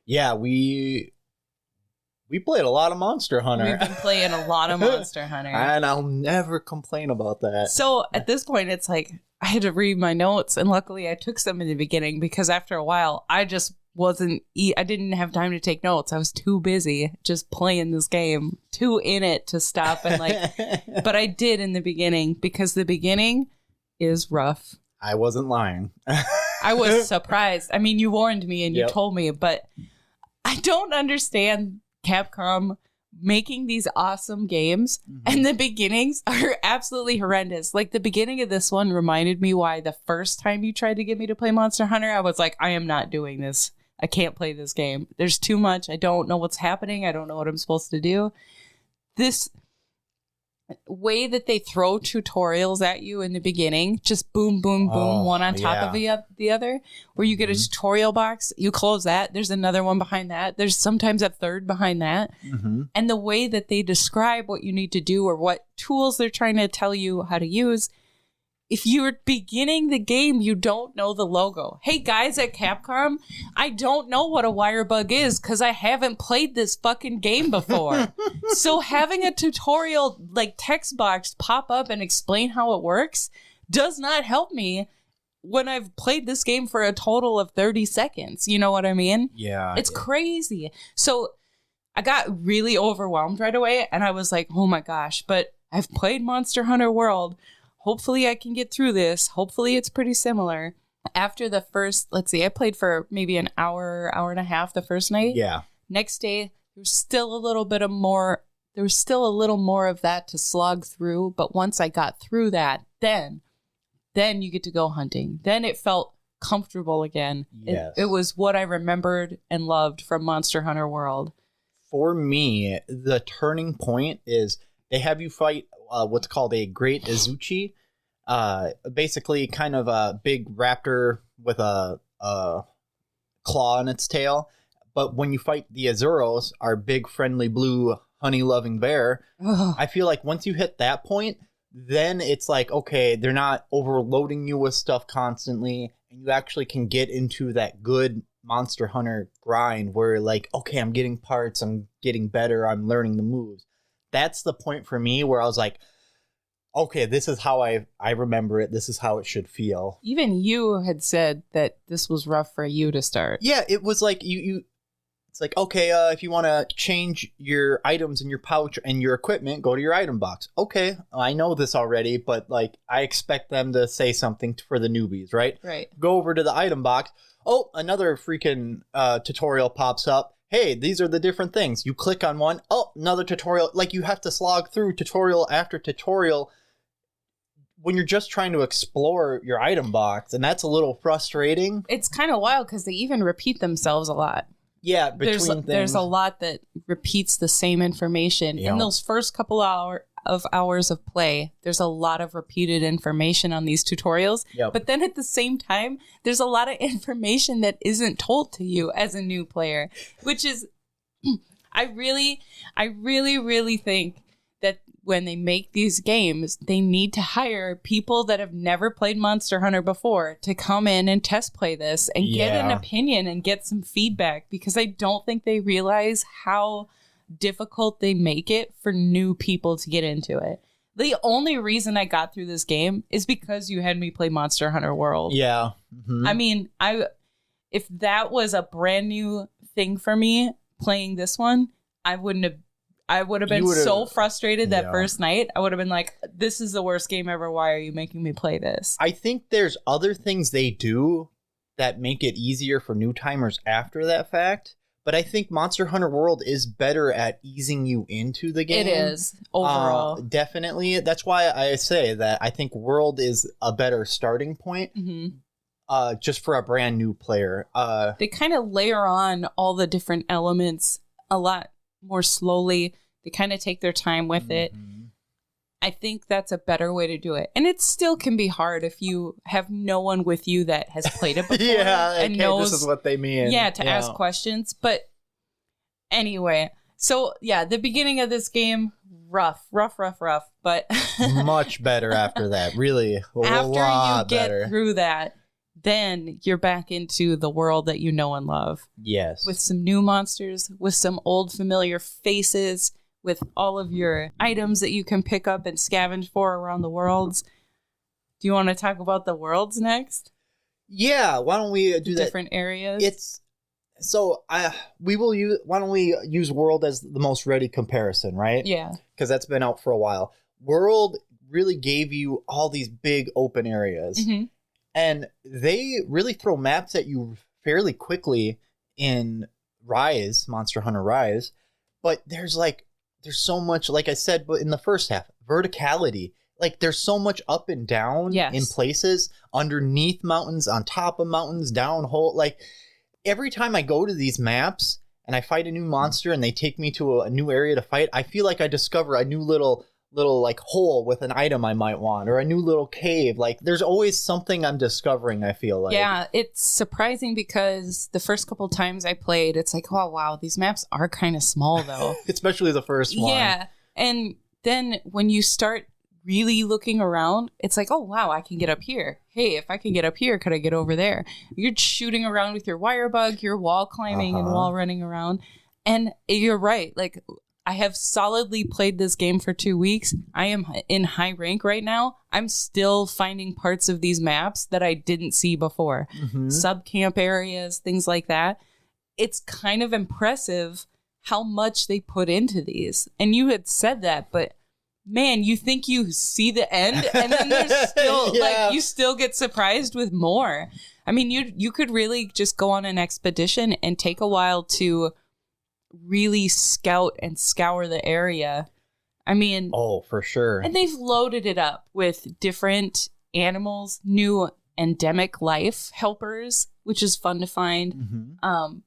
Yeah, we played a lot of Monster Hunter. We've been playing a lot of Monster Hunter. And I'll never complain about that. So at this point, it's I had to read my notes, and luckily I took some in the beginning because after a while, I just I didn't have time to take notes. I was too busy just playing this game, too in it to stop and but I did in the beginning because the beginning is rough. I wasn't lying. I was surprised. I mean, you warned me and you told me, but I don't understand Capcom making these awesome games and the beginnings are absolutely horrendous. The beginning of this one reminded me why the first time you tried to get me to play Monster Hunter, I was like, I am not doing this. I can't play this game. There's too much. I don't know what's happening. I don't know what I'm supposed to do. This way that they throw tutorials at you in the beginning, just boom, boom, boom, one on top of the other, where you get a tutorial box, you close that, there's another one behind that, there's sometimes a third behind that. And the way that they describe what you need to do or what tools they're trying to tell you how to use, if you're beginning the game, you don't know the logo. Hey, guys at Capcom, I don't know what a wirebug is because I haven't played this fucking game before. So having a tutorial text box pop up and explain how it works does not help me when I've played this game for a total of 30 seconds. You know what I mean? Yeah. It's crazy. So I got really overwhelmed right away, and I was like, oh my gosh, but I've played Monster Hunter World. Hopefully I can get through this. Hopefully it's pretty similar. After the first, let's see, I played for maybe an hour and a half the first night. Yeah. Next day, there was still a little more of that to slog through. But once I got through that, then you get to go hunting. Then it felt comfortable again. Yes. It was what I remembered and loved from Monster Hunter World. For me, the turning point is they have you fight what's called a Great Izuchi. Basically kind of a big raptor with a claw in its tail. But when you fight the Azuros, our big friendly blue honey-loving bear, I feel like once you hit that point, then it's like, okay, they're not overloading you with stuff constantly, and you actually can get into that good Monster Hunter grind where like, okay, I'm getting parts, I'm getting better, I'm learning the moves. That's the point for me where I was like, okay, this is how I remember it. This is how it should feel. Even you had said that this was rough for you to start. Yeah, it was like you it's like, okay, if you want to change your items in your pouch and your equipment, go to your item box. Okay, I know this already, but like I expect them to say something for the newbies, right? Right. Go over to the item box. Oh, another freaking tutorial pops up. Hey, these are the different things. You click on one. Oh, another tutorial. Like you have to slog through tutorial after tutorial when you're just trying to explore your item box, and that's a little frustrating. It's kind of wild because they even repeat themselves a lot. Yeah, between things. There's a lot that repeats the same information. Yeah. In those first couple hours of play, there's a lot of repeated information on these tutorials. Yep. But then at the same time, there's a lot of information that isn't told to you as a new player, which is, I really think that when they make these games, they need to hire people that have never played Monster Hunter before to come in and test play this and get an opinion and get some feedback, because I don't think they realize how difficult they make it for new people to get into it. The only reason I got through this game is because you had me play Monster Hunter World. Yeah. Mm-hmm. I mean, if that was a brand new thing for me playing this one, I would have been so frustrated that first night. I would have been like, this is the worst game ever. Why are you making me play this? I think there's other things they do that make it easier for new timers after that fact. But I think Monster Hunter World is better at easing you into the game. It is, overall. Definitely. That's why I say that I think World is a better starting point just for a brand new player. They kind of layer on all the different elements a lot more slowly. They kind of take their time with it. I think that's a better way to do it. And it still can be hard if you have no one with you that has played it before. And knows, this is what they mean. Yeah, to ask questions. But anyway, so yeah, the beginning of this game, rough. But much better after that. Really, after lot you get better. Through that, then you're back into the world that you know and love. Yes. With some new monsters, with some old familiar faces, with all of your items that you can pick up and scavenge for around the worlds. Do you want to talk about the worlds next? Yeah, why don't we do that? Different areas? Why don't we use World as the most ready comparison, right? Yeah. Because that's been out for a while. World really gave you all these big open areas. Mm-hmm. And they really throw maps at you fairly quickly in Monster Hunter Rise. But there's so much, like I said, but in the first half, verticality. Like there's so much up and down in places, underneath mountains, on top of mountains, down hole. Like every time I go to these maps and I fight a new monster and they take me to a new area to fight, I feel like I discover a new little like hole with an item I might want, or a new little cave. Like there's always something I'm discovering, I feel like. Yeah, it's surprising because the first couple times I played, it's like, oh wow, these maps are kind of small though. Especially the first one. Yeah. And then when you start really looking around, it's like, oh wow, I can get up here. Hey, if I can get up here, could I get over there? You're shooting around with your wirebug, you're wall climbing and wall running around. And you're right, like I have solidly played this game for 2 weeks. I am in high rank right now. I'm still finding parts of these maps that I didn't see before. Sub-camp areas, things like that. It's kind of impressive how much they put into these. And you had said that, but man, you think you see the end, and then there's still like you still get surprised with more. I mean, you could really just go on an expedition and take a while to really scout and scour the area. I mean, oh, for sure. And they've loaded it up with different animals, new endemic life helpers, which is fun to find. Mm-hmm.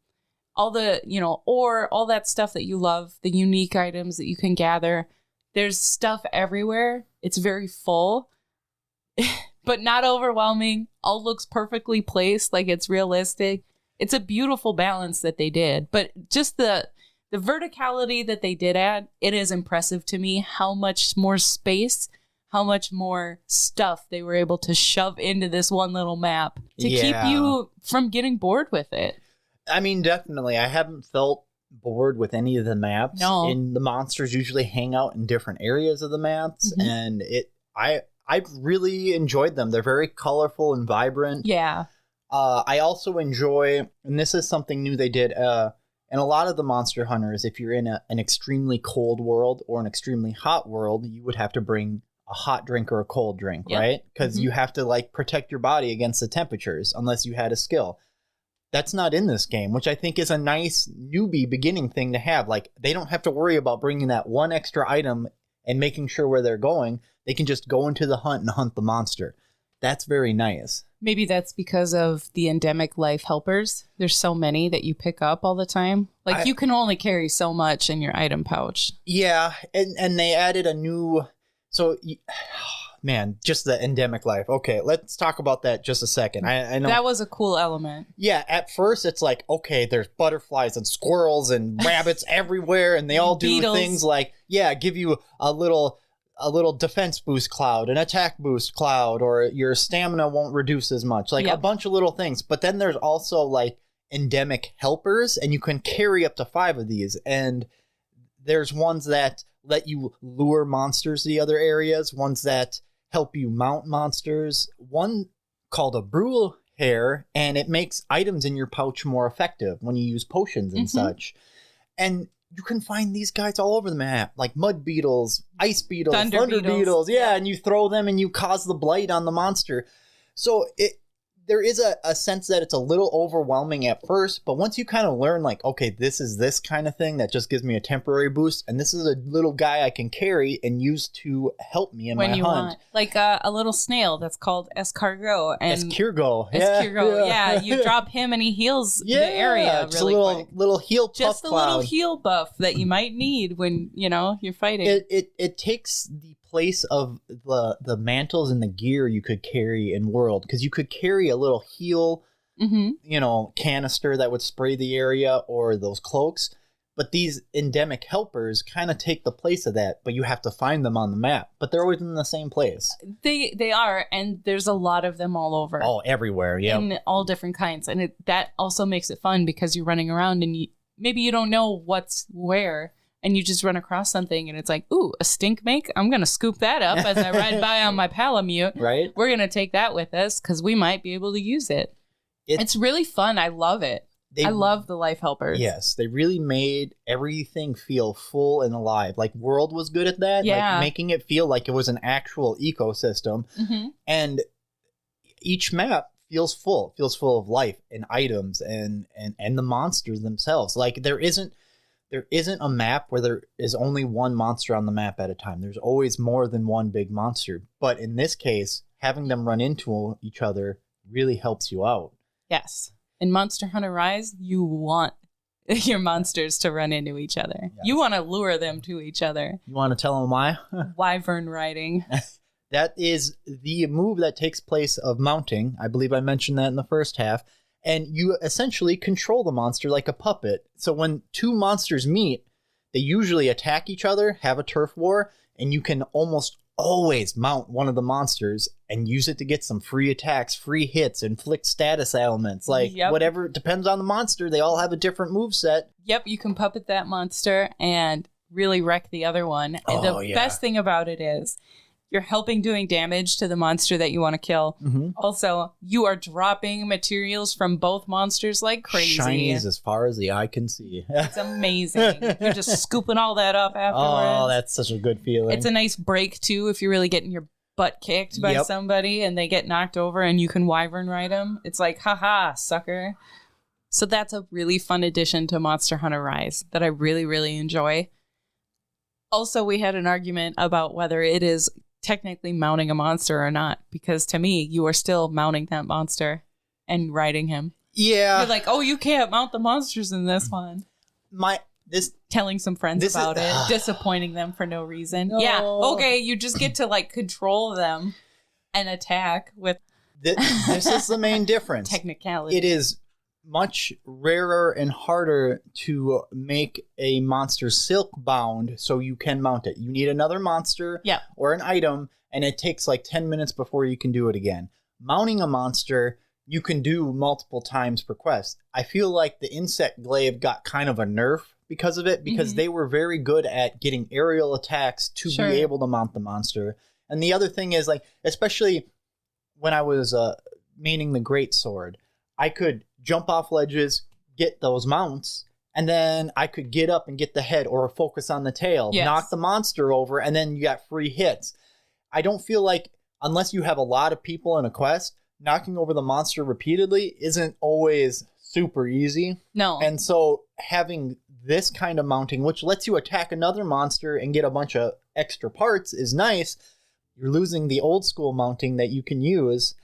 All the, ore, all that stuff that you love, the unique items that you can gather. There's stuff everywhere. It's very full, but not overwhelming. All looks perfectly placed, like it's realistic. It's a beautiful balance that they did. But just the verticality that they did add, it is impressive to me how much more space, how much more stuff they were able to shove into this one little map to keep you from getting bored with it. I mean, definitely. I haven't felt bored with any of the maps. No. And the monsters usually hang out in different areas of the maps. Mm-hmm. And I've really enjoyed them. They're very colorful and vibrant. Yeah. I also enjoy, and this is something new they did, and a lot of the Monster Hunters, if you're in an extremely cold world or an extremely hot world, you would have to bring a hot drink or a cold drink, right? Because you have to like protect your body against the temperatures unless you had a skill. That's not in this game, which I think is a nice newbie beginning thing to have. Like, they don't have to worry about bringing that one extra item and making sure where they're going. They can just go into the hunt and hunt the monster. That's very nice. Maybe that's because of the endemic life helpers. There's so many that you pick up all the time. Like, you can only carry so much in your item pouch. Yeah, and they added a new... So, man, just the endemic life. Okay, let's talk about that just a second. I know that was a cool element. Yeah, at first it's like, okay, there's butterflies and squirrels and rabbits everywhere, and they all do things like, give you a little defense boost cloud, an attack boost cloud, or your stamina won't reduce as much. Like a bunch of little things. But then there's also like endemic helpers, and you can carry up to 5 of these. And there's ones that let you lure monsters to the other areas, ones that help you mount monsters, one called a Brule Hair, and it makes items in your pouch more effective when you use potions and such. And you can find these guys all over the map, like mud beetles, ice beetles, thunder beetles. Yeah, and you throw them and you cause the blight on the monster. So there is a sense that it's a little overwhelming at first, but once you kind of learn, like, okay, this is this kind of thing that just gives me a temporary boost, and this is a little guy I can carry and use to help me in my hunt. Want. Like a little snail that's called Escargot. Escargot. Yeah, you drop him and he heals the area just really a quick. little heal puff Just a cloud. little heal buff that you might need when, you're fighting. It takes the place of the mantles and the gear you could carry in World, because you could carry a little heal canister that would spray the area, or those cloaks, but these endemic helpers kind of take the place of that, but you have to find them on the map, but they're always in the same place. They are, and there's a lot of them all over. Everywhere, yeah. In all different kinds, and that also makes it fun because you're running around and maybe you don't know what's where, and you just run across something and it's like, ooh, a stink make? I'm going to scoop that up as I ride by on my Palamute. Right. We're going to take that with us because we might be able to use it. It's really fun. I love it. I love the life helpers. Yes, they really made everything feel full and alive. Like World was good at that. Yeah. Like making it feel like it was an actual ecosystem. Mm-hmm. And each map feels full. It feels full of life and items and the monsters themselves. Like there isn't a map where there is only one monster on the map at a time. There's always more than one big monster. But in this case, having them run into each other really helps you out. Yes. In Monster Hunter Rise, you want your monsters to run into each other. Yes. You want to lure them to each other. You want to tell them why? Wyvern riding. That is the move that takes place of mounting. I believe I mentioned that in the first half. And you essentially control the monster like a puppet. So when 2 monsters meet, they usually attack each other, have a turf war, and you can almost always mount one of the monsters and use it to get some free attacks, free hits, inflict status ailments. Like, whatever, depends on the monster. They all have a different moveset. Yep, you can puppet that monster and really wreck the other one. And the best thing about it is, You're helping doing damage to the monster that you want to kill. Mm-hmm. Also, you are dropping materials from both monsters like crazy. Shinies as far as the eye can see. It's amazing. You're just scooping all that up afterwards. Oh, that's such a good feeling. It's a nice break, too, if you're really getting your butt kicked by somebody and they get knocked over and you can wyvern ride them. It's like, haha, sucker. So that's a really fun addition to Monster Hunter Rise that I really, really enjoy. Also, we had an argument about whether it is technically mounting a monster or not, because to me, you are still mounting that monster and riding him. Yeah. You're like, oh, you can't mount the monsters in this one. Telling some friends about it, disappointing them for no reason. No. Yeah, okay, you just get to like control them and attack with. This is the main difference. Technicality. It is much rarer and harder to make a monster silk bound so you can mount it. You need another monster or an item, and it takes like 10 minutes before you can do it again. Mounting a monster, you can do multiple times per quest. I feel like the Insect Glaive got kind of a nerf because of it, because they were very good at getting aerial attacks to be able to mount the monster. And the other thing is, like, especially when I was maining the Great Sword, I could jump off ledges, get those mounts, and then I could get up and get the head or focus on the tail, knock the monster over, and then you got free hits. I don't feel like, unless you have a lot of people in a quest, knocking over the monster repeatedly isn't always super easy. No. And so having this kind of mounting, which lets you attack another monster and get a bunch of extra parts, is nice. You're losing the old school mounting that you can use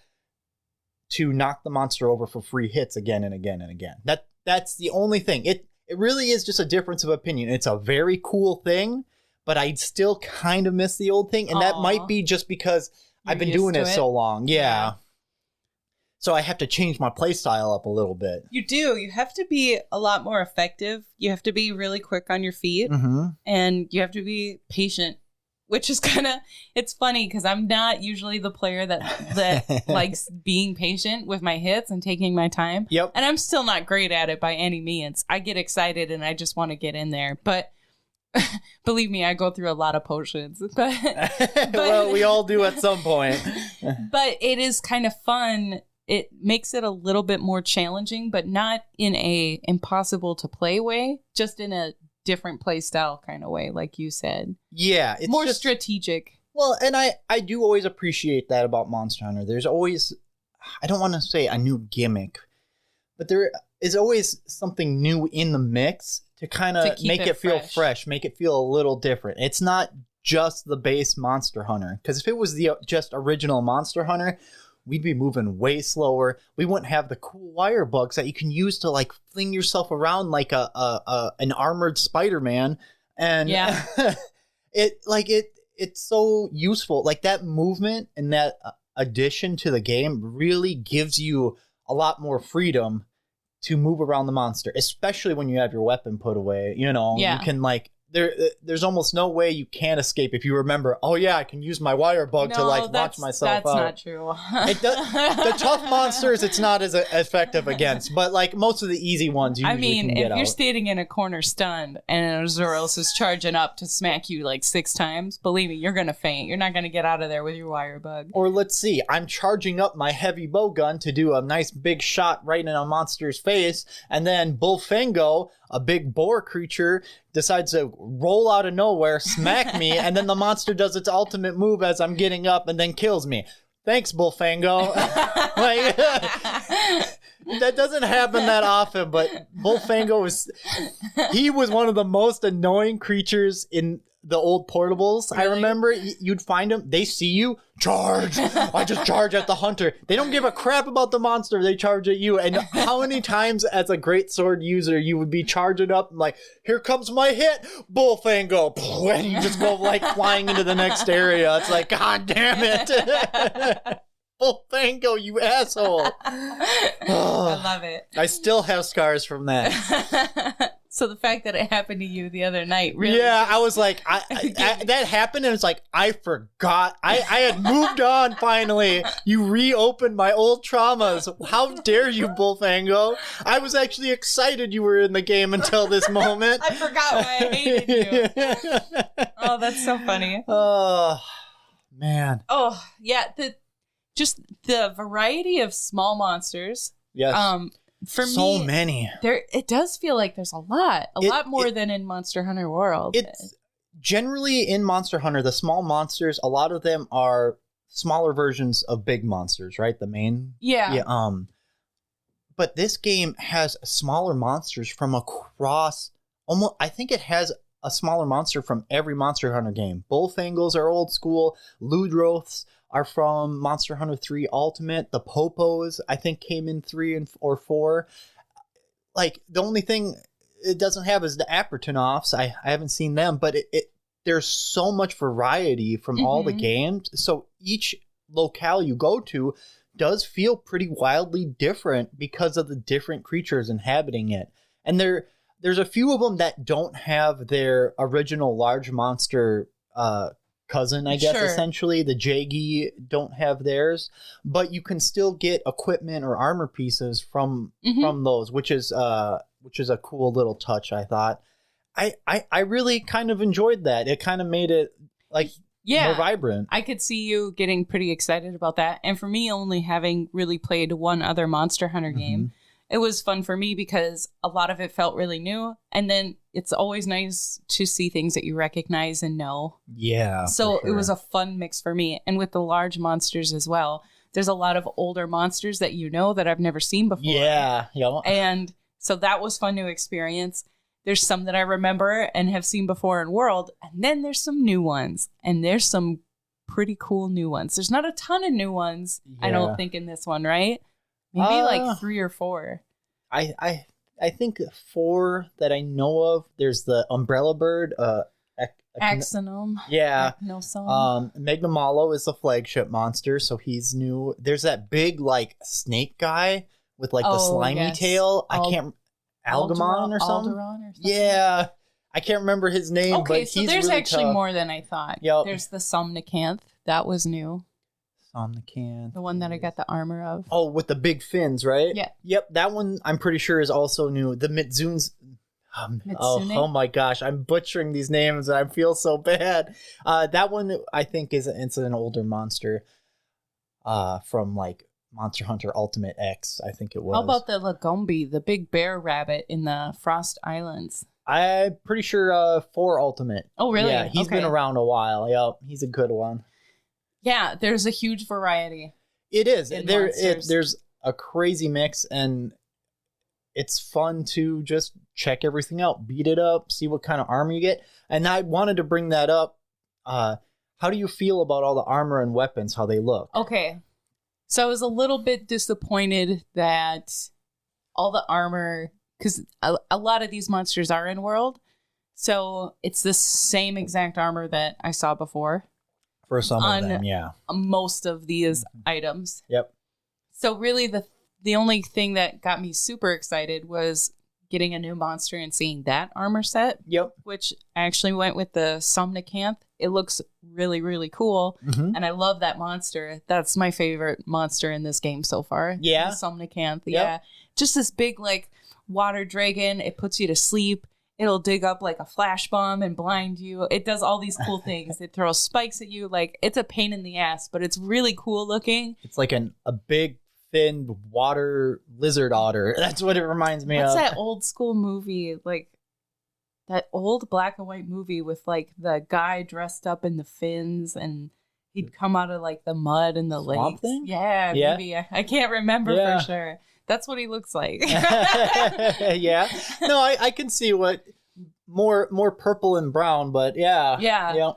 to knock the monster over for free hits again and again and again. That's the only thing. It really is just a difference of opinion. It's a very cool thing, but I still kind of miss the old thing. And that might be just because I've been doing it so long. Yeah. So I have to change my play style up a little bit. You do. You have to be a lot more effective. You have to be really quick on your feet. And you have to be patient, which is kind of, it's funny because I'm not usually the player that likes being patient with my hits and taking my time. Yep. And I'm still not great at it by any means. I get excited and I just want to get in there. But believe me, I go through a lot of potions. But well, we all do at some point. But it is kind of fun. It makes it a little bit more challenging, but not in a impossible to play way, just in a different play style kind of way, like you said. Yeah. It's more strategic. Well, and I do always appreciate that about Monster Hunter. There's always, I don't want to say a new gimmick, but there is always something new in the mix to kind of make it feel fresh, make it feel a little different. It's not just the base Monster Hunter, because if it was the just original Monster Hunter, we'd be moving way slower. We wouldn't have the cool wirebugs that you can use to like fling yourself around like an armored Spider-Man. And it's so useful. Like that movement and that addition to the game really gives you a lot more freedom to move around the monster, especially when you have your weapon put away. You know, you can like, there's almost no way you can't escape if you remember, oh yeah, I can use my wirebug to like launch myself out. That's not true. The tough monsters, it's not as effective against, but like most of the easy ones, you usually can get if you're standing in a corner stunned and Azuros is charging up to smack you like 6 times, believe me, you're gonna faint. You're not gonna get out of there with your wirebug. Or let's see, I'm charging up my heavy bow gun to do a nice big shot right in a monster's face, and then Bullfango, a big boar creature, decides to roll out of nowhere, smack me, and then the monster does its ultimate move as I'm getting up and then kills me. Thanks, Bullfango. Like, that doesn't happen that often, but Bullfango was one of the most annoying creatures in the old portables. Really? I remember you'd find them, they see you, charge. I just charge at the hunter. They don't give a crap about the monster, they charge at you. And how many times as a great sword user you would be charging up and like, here comes my hit, Bullfango, and you just go like flying into the next area. It's like, god damn it. Bullfango, you asshole. I love it. I still have scars from that. So the fact that it happened to you the other night, really? Yeah, I was like, that happened, and it's like, I forgot. I had moved on, finally. You reopened my old traumas. How dare you, Bullfango? I was actually excited you were in the game until this moment. I forgot why I hated you. Oh, that's so funny. man. Oh, yeah. Just the variety of small monsters. Yes. For so me, many. It does feel like there's a lot more than in Monster Hunter World. It's generally in Monster Hunter, the small monsters, a lot of them are smaller versions of big monsters, right? The main. Yeah. But this game has smaller monsters from across almost, I think it has a smaller monster from every Monster Hunter game. Bullfangles are old school. Ludroths are from Monster Hunter 3 Ultimate. The Popos, I think, came in 3 or 4. Like, the only thing it doesn't have is the Apertonoffs. I haven't seen them, but there's so much variety from all the games. So each locale you go to does feel pretty wildly different because of the different creatures inhabiting it. And there's a few of them that don't have their original large monster cousin, I guess, essentially. The Jaggy don't have theirs, but you can still get equipment or armor pieces from those, which is a cool little touch, I thought. I really kind of enjoyed that. It kind of made it like more vibrant. I could see you getting pretty excited about that. And for me, only having really played one other Monster Hunter game, it was fun for me because a lot of it felt really new. And then it's always nice to see things that you recognize and know. Yeah. So it was a fun mix for me. And with the large monsters as well, there's a lot of older monsters that you know that I've never seen before. Yeah. And so that was fun to experience. There's some that I remember and have seen before in World. And then there's some new ones. And there's some pretty cool new ones. There's not a ton of new ones, I don't think, in this one, right? Maybe like 3 or 4. I think 4 that I know of. There's the Umbrella Bird. Axonome. Yeah. Acnosome. Magnamalo is the flagship monster, so he's new. There's that big like snake guy with like the slimy tail. I can't... Algamon or something? Yeah. I can't remember his name, but he's there's really actually tough. more than I thought. Yep. There's the Somnicanth. That was new. Somnicanth. The one that I got the armor of. Oh, with the big fins, right? Yeah. Yep, that one I'm pretty sure is also new. The Mitsune's... Oh my gosh, I'm butchering these names and I feel so bad. That one I think it's an older monster from like Monster Hunter Ultimate X, I think it was. How about the Lagombi, the big bear rabbit in the Frost Islands? I'm pretty sure 4 Ultimate. Oh, really? Yeah, he's been around a while. Yep, he's a good one. Yeah, there's a huge variety. It is. There's a crazy mix, and it's fun to just check everything out, beat it up, see what kind of armor you get. And I wanted to bring that up. How do you feel about all the armor and weapons, how they look? Okay. So I was a little bit disappointed that all the armor, because a lot of these monsters are in World, so it's the same exact armor that I saw before. For some of them, yeah. Most of these items. Yep. So really the only thing that got me super excited was getting a new monster and seeing that armor set. Yep. Which I actually went with the Somnicanth. It looks really, really cool. And I love that monster. That's my favorite monster in this game so far. Yeah. The Somnicanth. Yep. Yeah. Just this big, like, water dragon. It puts you to sleep. It'll dig up, like, a flash bomb and blind you. It does all these cool things. It throws spikes at you. Like, it's a pain in the ass, but it's really cool looking. It's like a big, thin water lizard otter. That's what it reminds me of. What's that old school movie? Like, that old black and white movie with like the guy dressed up in the fins and he'd come out of like the mud and the Swamp lakes. Thing? Yeah, maybe. I can't remember for sure. That's what he looks like. Yeah. No, I can see what more purple and brown, but yeah. Yeah.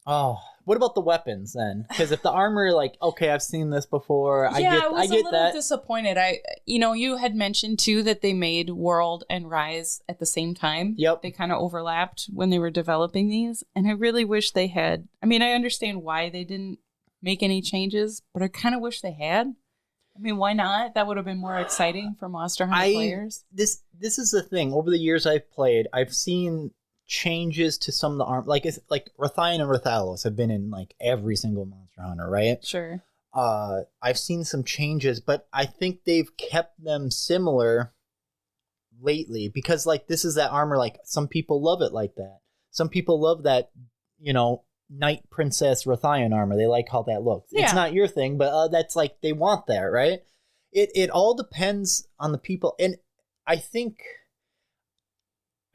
Oh, what about the weapons then? Because if the armor, like, okay, I've seen this before. I get a little that. disappointed. You had mentioned too that they made World and Rise at the same time. Yep. They kind of overlapped when they were developing these, and I really wish they had. I mean, I understand why they didn't make any changes, but I kind of wish they had. I mean, why not? That would have been more exciting for Monster Hunter players. This is the thing. Over the years I've played, I've seen changes to some of the arm, like Rathian and Rathalos have been in like every single Monster Hunter, right? Sure. I've seen some changes, but I think they've kept them similar lately because like this is that armor. Like some people love it like that. Some people love that, Knight Princess Rathian armor. They like how that looks. Yeah. It's not your thing, but that's like they want that, right? It all depends on the people, and I think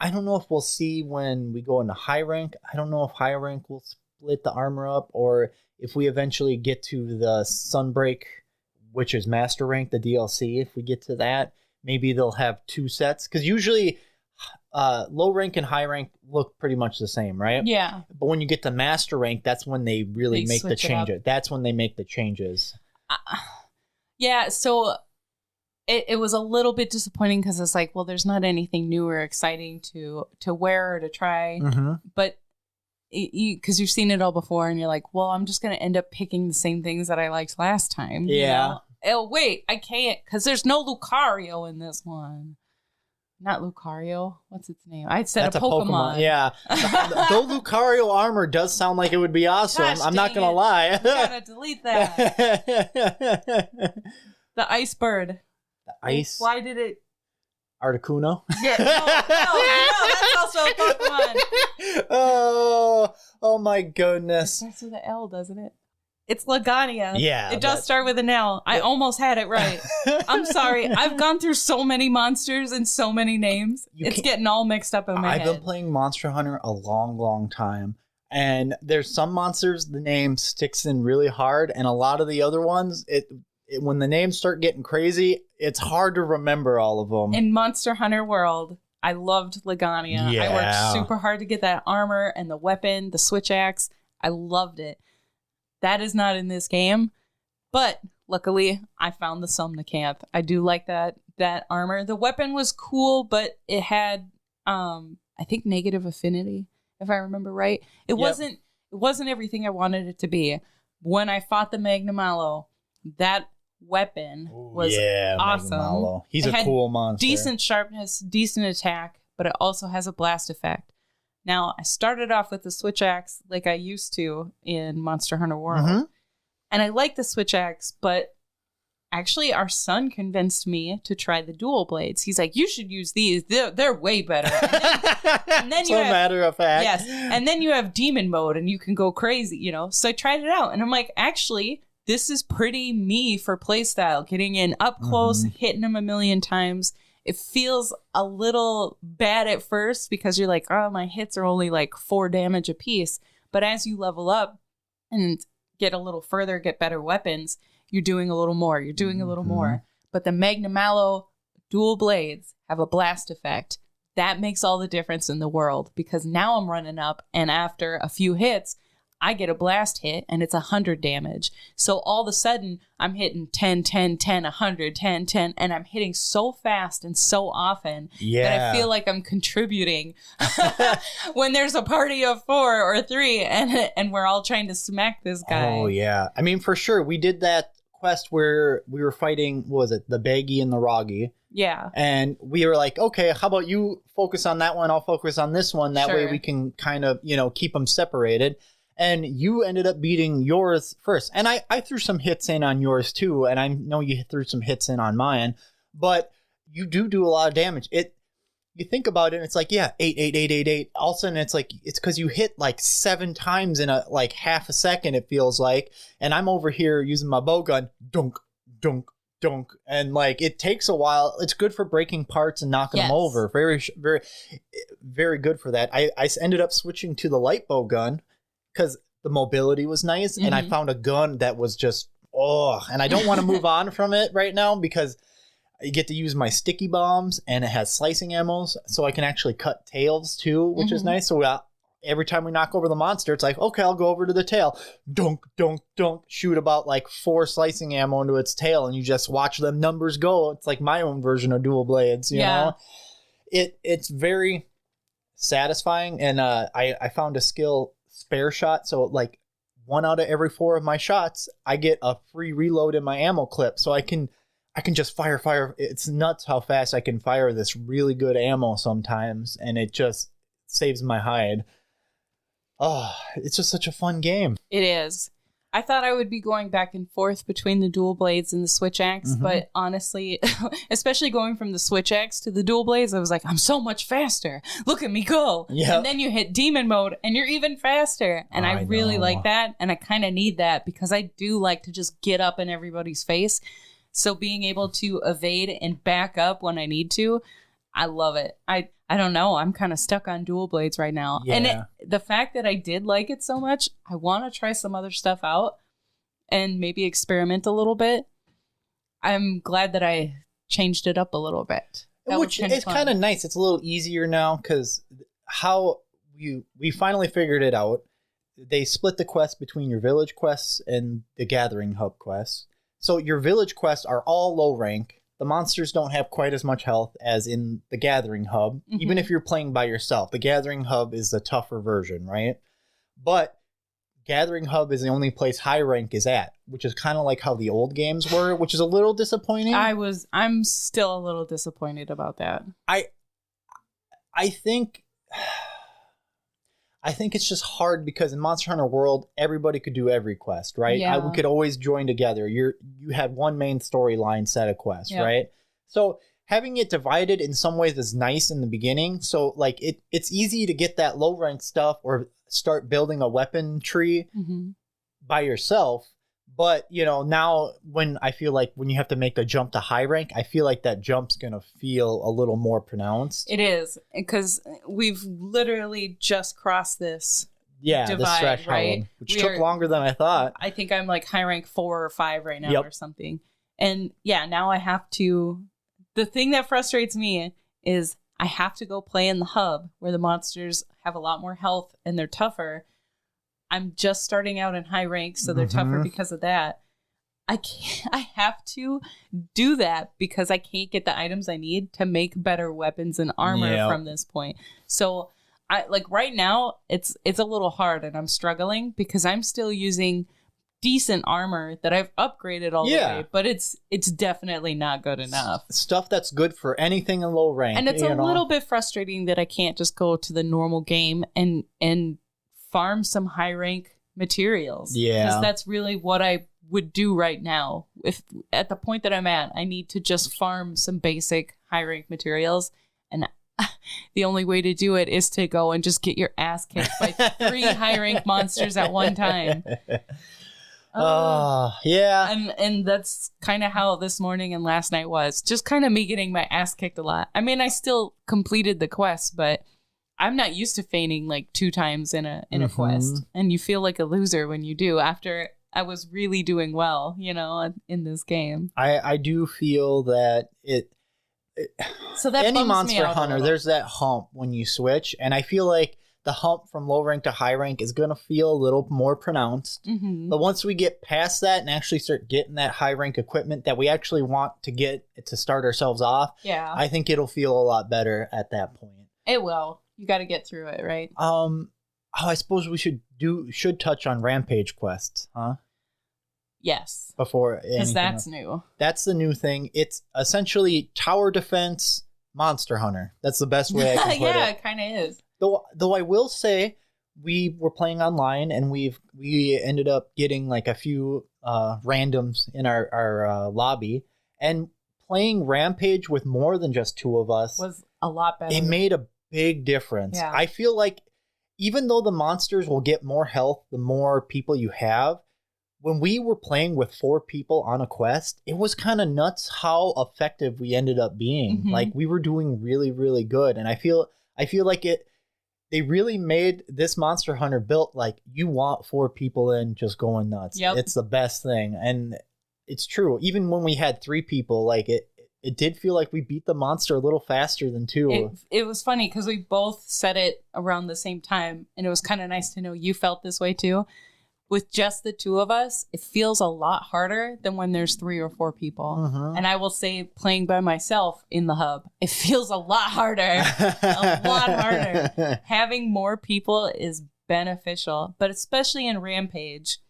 I don't know if we'll see when we go into high rank. I don't know if high rank will split the armor up, or if we eventually get to the Sunbreak, which is Master Rank, the DLC. If we get to that, maybe they'll have 2 sets, because usually low rank and high rank look pretty much the same, right? Yeah. But when you get to Master Rank, that's when they really make the switch it up. changes. That's when they make the changes. Yeah, so it was a little bit disappointing because it's like, well, there's not anything new or exciting to wear or to try. Mm-hmm. But because you've seen it all before and you're like, well, I'm just going to end up picking the same things that I liked last time. Yeah. You know? Oh, wait, I can't because there's no Lucario in this one. Not Lucario. What's its name? I said That's a Pokemon. Yeah. Though Lucario armor does sound like it would be awesome. Gosh, I'm not dang going to it. lie. You gotta delete that. The ice bird. The ice Why did it? Articuno. Yeah, no, that's also a Pokemon. Oh my goodness. Starts with an L, doesn't it? It's Lagania. Yeah, It does start with an L. I almost had it right. I'm sorry. I've gone through so many monsters and so many names. It's getting all mixed up in my I've head. been playing Monster Hunter a long time. And there's some monsters the name sticks in really hard, and a lot of the other ones, when the names start getting crazy, it's hard to remember all of them. In Monster Hunter World, I loved Lagania. Yeah. I worked super hard to get that armor and the weapon, the switch axe. I loved it. That is not in this game, but luckily I found the Somnicamp. I do like that armor. The weapon was cool, but it had I think negative affinity, if I remember right. It wasn't everything I wanted it to be. When I fought the Magnamalo, that weapon was awesome. Magnamalo. He's It a had cool monster. Decent sharpness, decent attack, but it also has a blast effect. Now, I started off with the switch axe like I used to in Monster Hunter World. Mm-hmm. And I like the switch axe, but actually our son convinced me to try the dual blades. He's like, you should use these. They're way better. And then so matter of fact. Yes. And then you have demon mode and you can go crazy, you know? So I tried it out and I'm like, actually, this is pretty me for playstyle. Getting in up close, hitting them a million times. It feels a little bad at first because you're like, oh, my hits are only like 4 damage a piece. But as you level up and get a little further, get better weapons, you're doing a little more. You're doing a little more. But the Magnamalo dual blades have a blast effect. That makes all the difference in the world because now I'm running up and after a few hits, I get a blast hit and it's 100 damage. So all of a sudden I'm hitting 10, 10, 10, 100, 10, 10, and I'm hitting so fast and so often that I feel like I'm contributing when there's a party of 4 or 3 and we're all trying to smack this guy. Oh, yeah. I mean, for sure. We did that quest where we were fighting, what was it, the Baggy and the Roggy. Yeah. And we were like, okay, how about you focus on that one? I'll focus on this one. That way we can kind of, keep them separated. And you ended up beating yours first. And I threw some hits in on yours too. And I know you threw some hits in on mine. But you do a lot of damage. You think about it, and it's like, 8, 8, 8, 8, 8. All of a sudden, it's like, it's because you hit like 7 times in half a second, it feels like. And I'm over here using my bow gun. Dunk, dunk, dunk. And like, it takes a while. It's good for breaking parts and knocking them over. Very, very, very good for that. I ended up switching to the light bow gun, because the mobility was nice, and I found a gun that was just, and I don't want to move on from it right now because I get to use my sticky bombs, and it has slicing ammos, so I can actually cut tails too, which is nice. So every time we knock over the monster, it's like, okay, I'll go over to the tail. Dunk, dunk, dunk. Shoot about like 4 slicing ammo into its tail, and you just watch them numbers go. It's like my own version of dual blades, you know? It's very satisfying, and I found a skill, spare shot, so like 1 out of every 4 of my shots I get a free reload in my ammo clip, so I can just fire. It's nuts how fast I can fire this really good ammo sometimes, and it just saves my hide. It's just such a fun game. It is. I thought I would be going back and forth between the dual blades and the switch axe, but honestly, especially going from the switch axe to the dual blades, I was like, I'm so much faster. Look at me go. Yep. And then you hit demon mode and you're even faster. And I really like that. And I kind of need that because I do like to just get up in everybody's face. So being able to evade and back up when I need to, I love it. I don't know. I'm kind of stuck on dual blades right now. Yeah. And the fact that I did like it so much, I want to try some other stuff out and maybe experiment a little bit. I'm glad that I changed it up a little bit. Which is kind of nice. It's a little easier now because how we finally figured it out. They split the quest between your village quests and the gathering hub quests. So your village quests are all low rank. The monsters don't have quite as much health as in the Gathering Hub, even if you're playing by yourself. The Gathering Hub is the tougher version, right? But Gathering Hub is the only place high rank is at, which is kind of like how the old games were, which is a little disappointing. I'm still a little disappointed about that. I think it's just hard because in Monster Hunter World, everybody could do every quest, right? Yeah. We could always join together. You had one main storyline set of quests, right? So having it divided in some ways is nice in the beginning. So like it's easy to get that low rank stuff or start building a weapon tree by yourself. But, now when I feel like when you have to make the jump to high rank, I feel like that jump's going to feel a little more pronounced. It is, because we've literally just crossed this divide, this threshold, right? which took longer than I thought. I think I'm like high rank 4 or 5 right now or something. And now I have to... The thing that frustrates me is I have to go play in the hub where the monsters have a lot more health and they're tougher. I'm just starting out in high rank, so they're tougher because of that. I have to do that because I can't get the items I need to make better weapons and armor from this point. So right now it's a little hard and I'm struggling because I'm still using decent armor that I've upgraded all the way, but it's definitely not good enough. Stuff that's good for anything in low rank. And it's a little bit frustrating that I can't just go to the normal game and farm some high rank materials. Yeah. Because that's really what I would do right now. If at the point that I'm at, I need to just farm some basic high rank materials. And the only way to do it is to go and just get your ass kicked by 3 high rank monsters at one time. And that's kind of how this morning and last night was. Just kind of me getting my ass kicked a lot. I mean, I still completed the quest, but I'm not used to feigning like 2 times in a quest. And you feel like a loser when you do after I was really doing well, in this game. I do feel that so that any Monster Hunter, there's that hump when you switch. And I feel like the hump from low rank to high rank is going to feel a little more pronounced. But once we get past that and actually start getting that high rank equipment that we actually want to get to start ourselves off, I think it'll feel a lot better at that point. It will. You got to get through it, right? I suppose we should touch on Rampage quests, huh? Yes. Before because that's new. That's the new thing. It's essentially tower defense Monster Hunter. That's the best way I can put it. It kind of is. Though I will say we were playing online and we ended up getting like a few randoms in our lobby, and playing Rampage with more than just 2 of us was a lot better. It made a big difference. Yeah. I feel like even though the monsters will get more health the more people you have, when we were playing with 4 people on a quest, it was kind of nuts how effective we ended up being. Like we were doing really, really good. And I feel like they really made this Monster Hunter built like you want 4 people in just going nuts. Yep. It's the best thing. And it's true. Even when we had 3 people, like it did feel like we beat the monster a little faster than 2. It was funny because we both said it around the same time. And it was kind of nice to know you felt this way too. With just the 2 of us, it feels a lot harder than when there's 3 or 4 people. And I will say, playing by myself in the hub, it feels a lot harder. A lot harder. Having more people is beneficial, but especially in Rampage,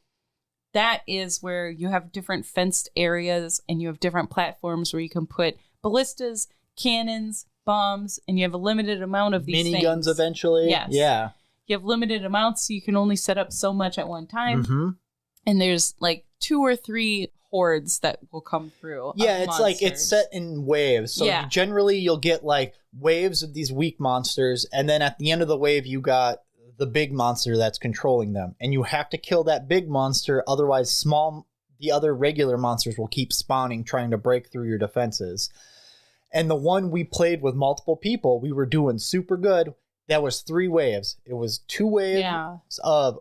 that is where you have different fenced areas and you have different platforms where you can put ballistas, cannons, bombs, and you have a limited amount of these miniguns eventually. Yes. Yeah. You have limited amounts, so you can only set up so much at one time. And there's like 2 or 3 hordes that will come through. Yeah, it's like it's set in waves. So generally you'll get like waves of these weak monsters, and then at the end of the wave you got the big monster that's controlling them. And you have to kill that big monster, otherwise the other regular monsters will keep spawning trying to break through your defenses. And the one we played with multiple people, we were doing super good. That was 3 waves. It was 2 waves of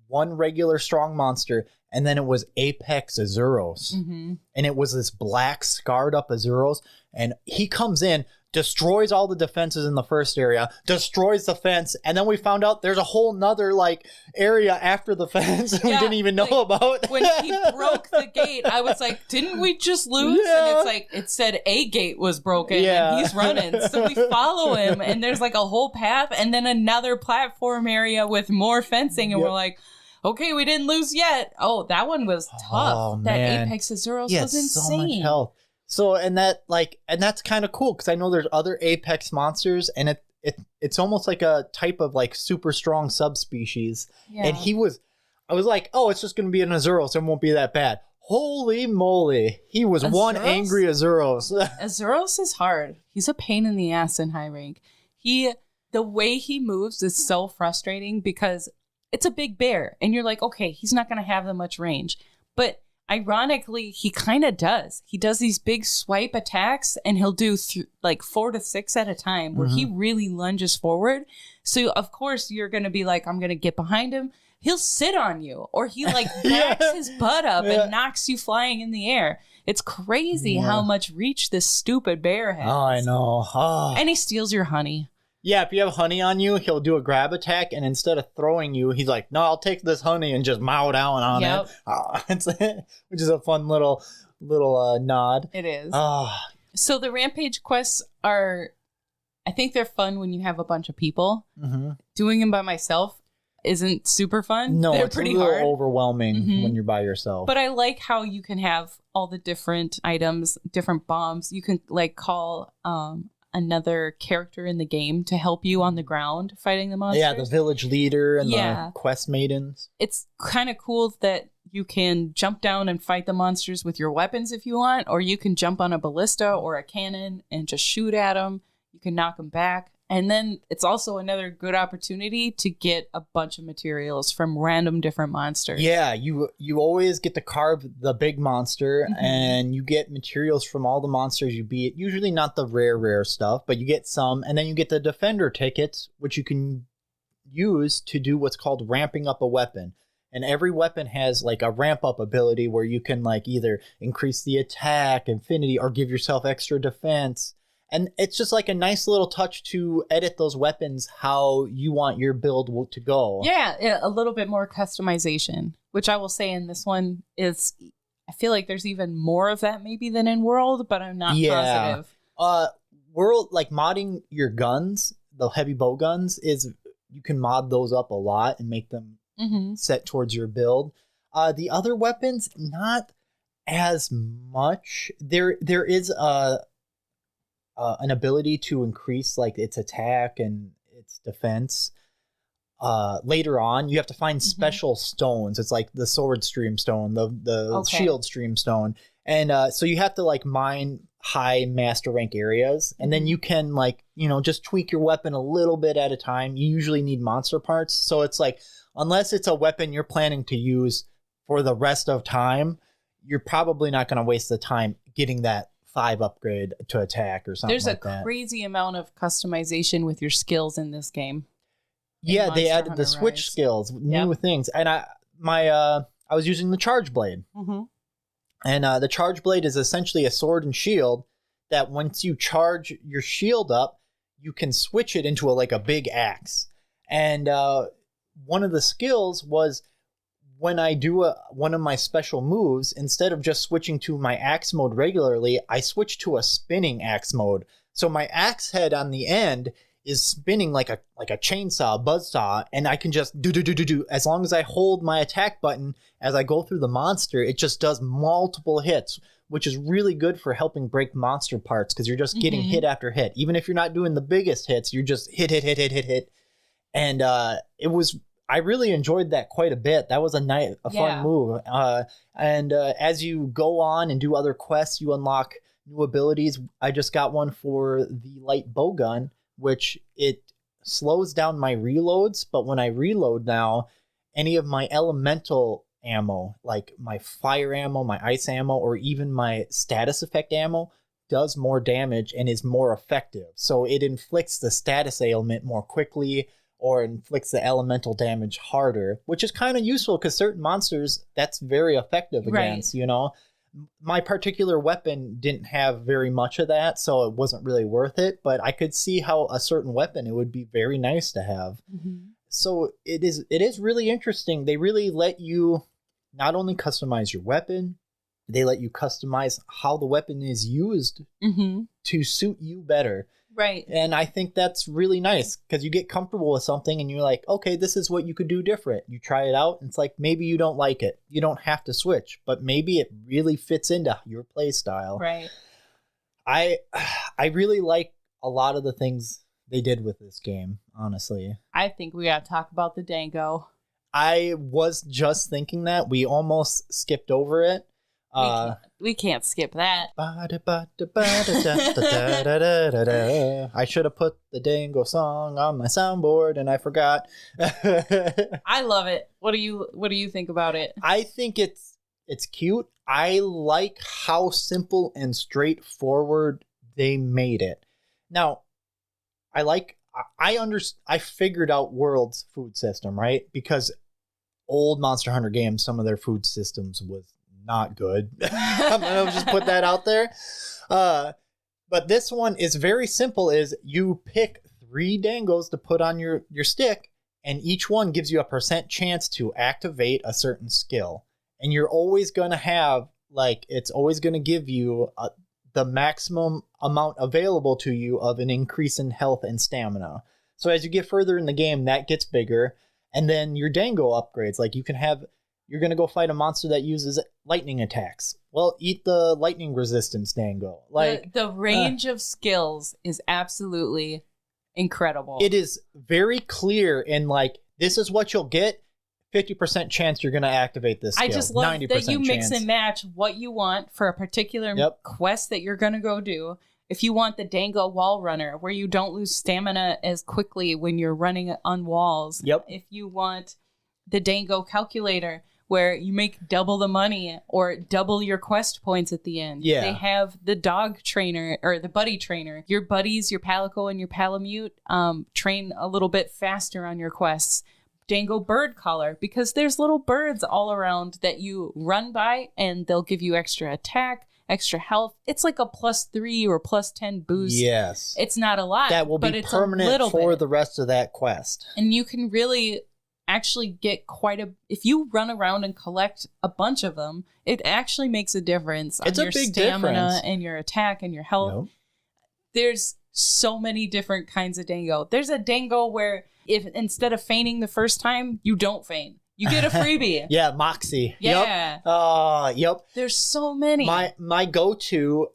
one regular strong monster, and then it was Apex Azuros. And it was this black scarred up Azuros, and he comes in, destroys all the defenses in the first area, destroys the fence, and then we found out there's a whole nother like area after the fence we didn't even know about. When he broke the gate, I was like, didn't we just lose? And it's like, it said a gate was broken and he's running. So we follow him, and there's like a whole path and then another platform area with more fencing, and we're like, okay, we didn't lose yet. Oh, that one was tough. Oh, that man. Apex Azuros was insane. So much health. So, and that's kind of cool because I know there's other Apex monsters, and it's almost like a type of like super strong subspecies. Yeah. And I was like, oh, it's just going to be an Azuros, so it won't be that bad. Holy moly. He was Azuros? One angry Azuros. Azuros is hard. He's a pain in the ass in high rank. The way he moves is so frustrating because it's a big bear, and you're like, okay, he's not going to have that much range. But ironically, he kind of does. He does these big swipe attacks, and he'll do like 4 to 6 at a time where he really lunges forward. So, of course, you're going to be like, I'm going to get behind him. He'll sit on you, or he like backs his butt up and knocks you flying in the air. It's crazy how much reach this stupid bear has. Oh, I know. Oh. And he steals your honey. Yeah, if you have honey on you, he'll do a grab attack, and instead of throwing you, he's like, no, I'll take this honey and just mow down on it. Which is a fun little nod. It is. So the Rampage quests I think they're fun when you have a bunch of people. Doing them by myself isn't super fun. No, they're it's pretty a little hard. overwhelming when you're by yourself. But I like how you can have all the different items, different bombs. You can like call another character in the game to help you on the ground fighting the monsters. Yeah, the village leader and the quest maidens. It's kind of cool that you can jump down and fight the monsters with your weapons if you want, or you can jump on a ballista or a cannon and just shoot at them. You can knock them back. And then it's also another good opportunity to get a bunch of materials from random different monsters. Yeah, you always get to carve the big monster, and you get materials from all the monsters you beat. Usually not the rare stuff, but you get some. And then you get the defender tickets, which you can use to do what's called ramping up a weapon. And every weapon has like a ramp up ability where you can like either increase the attack, infinity, or give yourself extra defense. And it's just like a nice little touch to edit those weapons how you want your build to go. Yeah, a little bit more customization, which I will say in this one is, I feel like there's even more of that maybe than in World, but I'm not positive. World, like modding your guns, the heavy bow guns, is you can mod those up a lot and make them set towards your build. The other weapons, not as much. There is an ability to increase like its attack and its defense. Later on, you have to find special stones. It's like the sword stream stone, the shield stream stone, and so you have to like mine high master rank areas, and then you can like just tweak your weapon a little bit at a time. You usually need monster parts, so it's like unless it's a weapon you're planning to use for the rest of time, you're probably not going to waste the time getting that 5 upgrade to attack or something. There's like a crazy amount of customization with your skills in this game. Yeah, they added the switch skills, new things, and I was using the charge blade, and the charge blade is essentially a sword and shield that once you charge your shield up, you can switch it into a big axe. And one of the skills was, when I do one of my special moves, instead of just switching to my axe mode regularly, I switch to a spinning axe mode. So my axe head on the end is spinning like a chainsaw, buzzsaw, and I can just do. As long as I hold my attack button as I go through the monster, it just does multiple hits, which is really good for helping break monster parts because you're just getting hit after hit. Even if you're not doing the biggest hits, you're just hit. And it was I really enjoyed that quite a bit. That was a fun Yeah. move. And as you go on and do other quests, you unlock new abilities. I just got one for the light bowgun, which it slows down my reloads. But when I reload now, any of my elemental ammo, like my fire ammo, my ice ammo, or even my status effect ammo, does more damage and is more effective. So it inflicts the status ailment more quickly, or inflicts the elemental damage harder, which is kind of useful because certain monsters that's very effective against, you know. My particular weapon didn't have very much of that, so it wasn't really worth it, but I could see how a certain weapon it would be very nice to have. Mm-hmm. So it is really interesting. They really let you not only customize your weapon, they let you customize how the weapon is used to suit you better. Right. And I think that's really nice because you get comfortable with something and you're like, okay, this is what you could do different. You try it out and it's like, maybe you don't like it. You don't have to switch, but maybe it really fits into your play style. Right. I really like a lot of the things they did with this game, honestly. I think we got to talk about the dango. I was just thinking that. We almost skipped over it. We can't skip that. I should have put the dango song on my soundboard and I forgot. I love it. What do you think about it? I think it's cute. I like how simple and straightforward they made it. Now, I figured out World's food system, right? Because old Monster Hunter games, some of their food systems was not good. I'm gonna just put that out there. But this one is very simple. Is you pick 3 dangos to put on your stick, and each one gives you a % chance to activate a certain skill. And you're always gonna have, like, it's always gonna give you the maximum amount available to you of an increase in health and stamina. So as you get further in the game, that gets bigger. And then your dango upgrades, like you're going to go fight a monster that uses lightning attacks. Well, eat the lightning resistance dango. Like the range of skills is absolutely incredible. It is very clear in like, this is what you'll get. 50% chance you're going to activate this skill. I just love 90% that you mix chance. and match what you want for a particular quest that you're going to go do. If you want the dango wall runner, where you don't lose stamina as quickly when you're running on walls. Yep. If you want the dango calculator, where you make double the money or double your quest points at the end. Yeah. They have the dog trainer or the buddy trainer. Your buddies, your Palico and your Palamute, train a little bit faster on your quests. Dango bird collar, because there's little birds all around that you run by and they'll give you extra attack, extra health. It's like a +3 or +10 boost. Yes. It's not a lot, That will but be it's permanent for bit. the rest of that quest. And you can really actually get if you run around and collect a bunch of them, it actually makes a difference on your stamina and your attack and your health. Nope. There's so many different kinds of dango. There's a dango where if instead of feigning the first time, you don't feign. You get a freebie. Yeah, Moxie. Yeah. Yep. There's so many. My go-to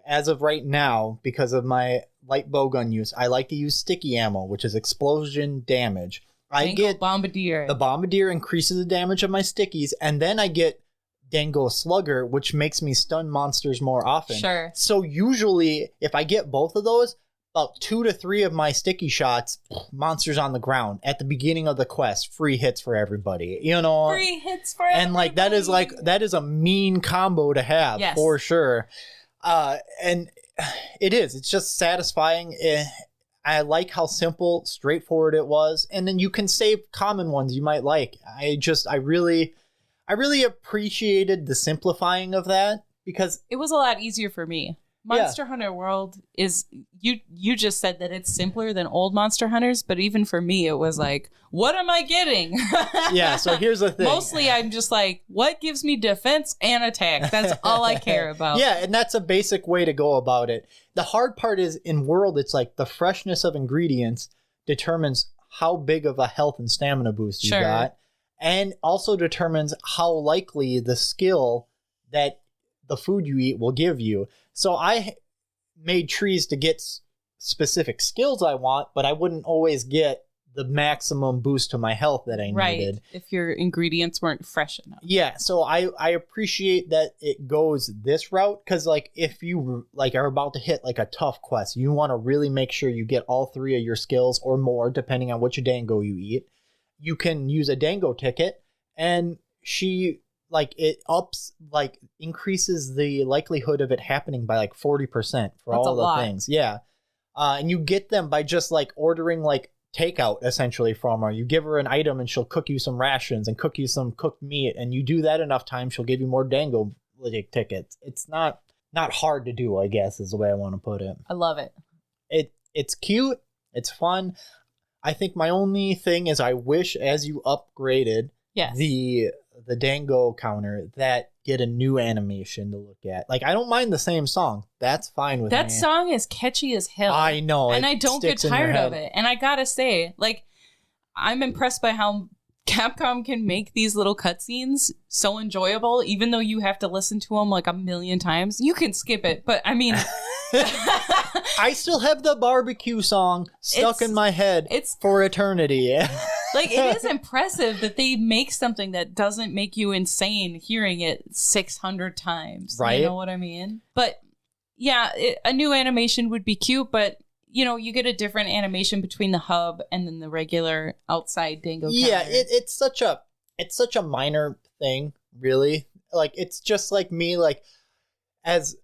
as of right now, because of my light bowgun use, I like to use sticky ammo, which is explosion damage. I get Bombardier. The Bombardier increases the damage of my stickies, and then I get Dango Slugger, which makes me stun monsters more often. Sure. So usually, if I get both of those, about 2 to 3 of my sticky shots, monsters on the ground at the beginning of the quest, free hits for everybody. You know, free hits for everybody. And that is a mean combo to have, for sure. And it's just satisfying. I like how simple, straightforward it was, and then you can save common ones you might like. I really appreciated the simplifying of that, because it was a lot easier for me. Monster Hunter World is, you just said that it's simpler than old Monster Hunters, but even for me, it was like, what am I getting? Yeah, so here's the thing. Mostly I'm just like, what gives me defense and attack? That's all I care about. Yeah, and that's a basic way to go about it. The hard part is, in World, it's like the freshness of ingredients determines how big of a health and stamina boost you got, and also determines how likely the skill that the food you eat will give you. So I made trees to get specific skills I want, but I wouldn't always get the maximum boost to my health that I needed. If your ingredients weren't fresh enough. Yeah, so I appreciate that it goes this route, because like if you like are about to hit like a tough quest, you want to really make sure you get all 3 of your skills or more, depending on which dango you eat. You can use a dango ticket, and she like it increases the likelihood of it happening by like 40% for That's all the things. Yeah, and you get them by just like ordering like takeout essentially from her. You give her an item and she'll cook you some rations and cook you some cooked meat, and you do that enough times, she'll give you more dango tickets. It's not hard to do, I guess, is the way I want to put it. I love it. It's cute, it's fun. I think my only thing is I wish as you upgraded the dango counter that get a new animation to look at. Like, I don't mind the same song. That's fine with me. That song is catchy as hell. I know. And I don't get tired of it. And I gotta say, like, I'm impressed by how Capcom can make these little cutscenes so enjoyable, even though you have to listen to them like a million times. You can skip it, but I mean... I still have the barbecue song stuck in my head for eternity. Like, it is impressive that they make something that doesn't make you insane hearing it 600 times. Right. You know what I mean? But yeah, a new animation would be cute, but you know, you get a different animation between the hub and then the regular outside dango counter. Yeah, it's such a minor thing, really. Like, it's just like me, like, as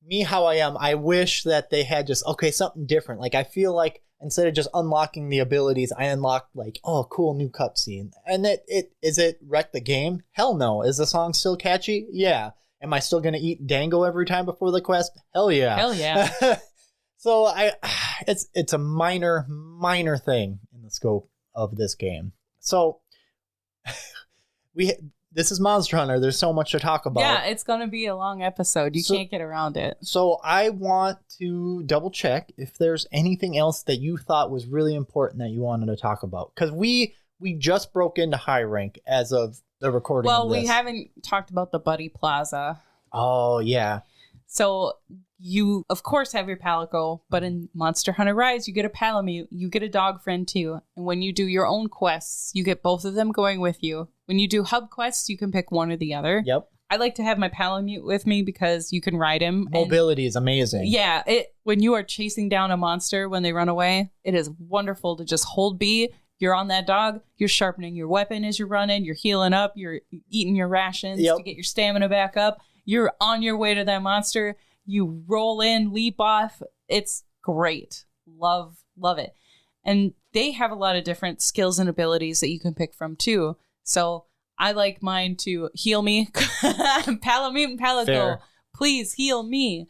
me how I am, I wish that they had just, something different. Like, I feel like instead of just unlocking the abilities, I unlocked like, oh, cool new cutscene. And it wrecked the game? Hell no. Is the song still catchy? Yeah. Am I still gonna eat dango every time before the quest? Hell yeah. Hell yeah. So it's a minor thing in the scope of this game. So this is Monster Hunter. There's so much to talk about. Yeah, it's going to be a long episode. You can't get around it. So I want to double check if there's anything else that you thought was really important that you wanted to talk about. Because we just broke into high rank as of the recording of this. We haven't talked about the Buddy Plaza. Oh, yeah. So you, of course, have your Palico, but in Monster Hunter Rise, you get a Palamute. You get a dog friend, too. And when you do your own quests, you get both of them going with you. When you do hub quests, you can pick one or the other. Yep. I like to have my Palamute with me because you can ride him. Mobility is amazing. Yeah. When you are chasing down a monster when they run away, it is wonderful to just hold B. You're on that dog. You're sharpening your weapon as you're running. You're healing up. You're eating your rations to get your stamina back up. You're on your way to that monster. You roll in, leap off. It's great. Love it. And they have a lot of different skills and abilities that you can pick from, too. So I like mine to heal me. Palamute and Palico, Fair. Please heal me.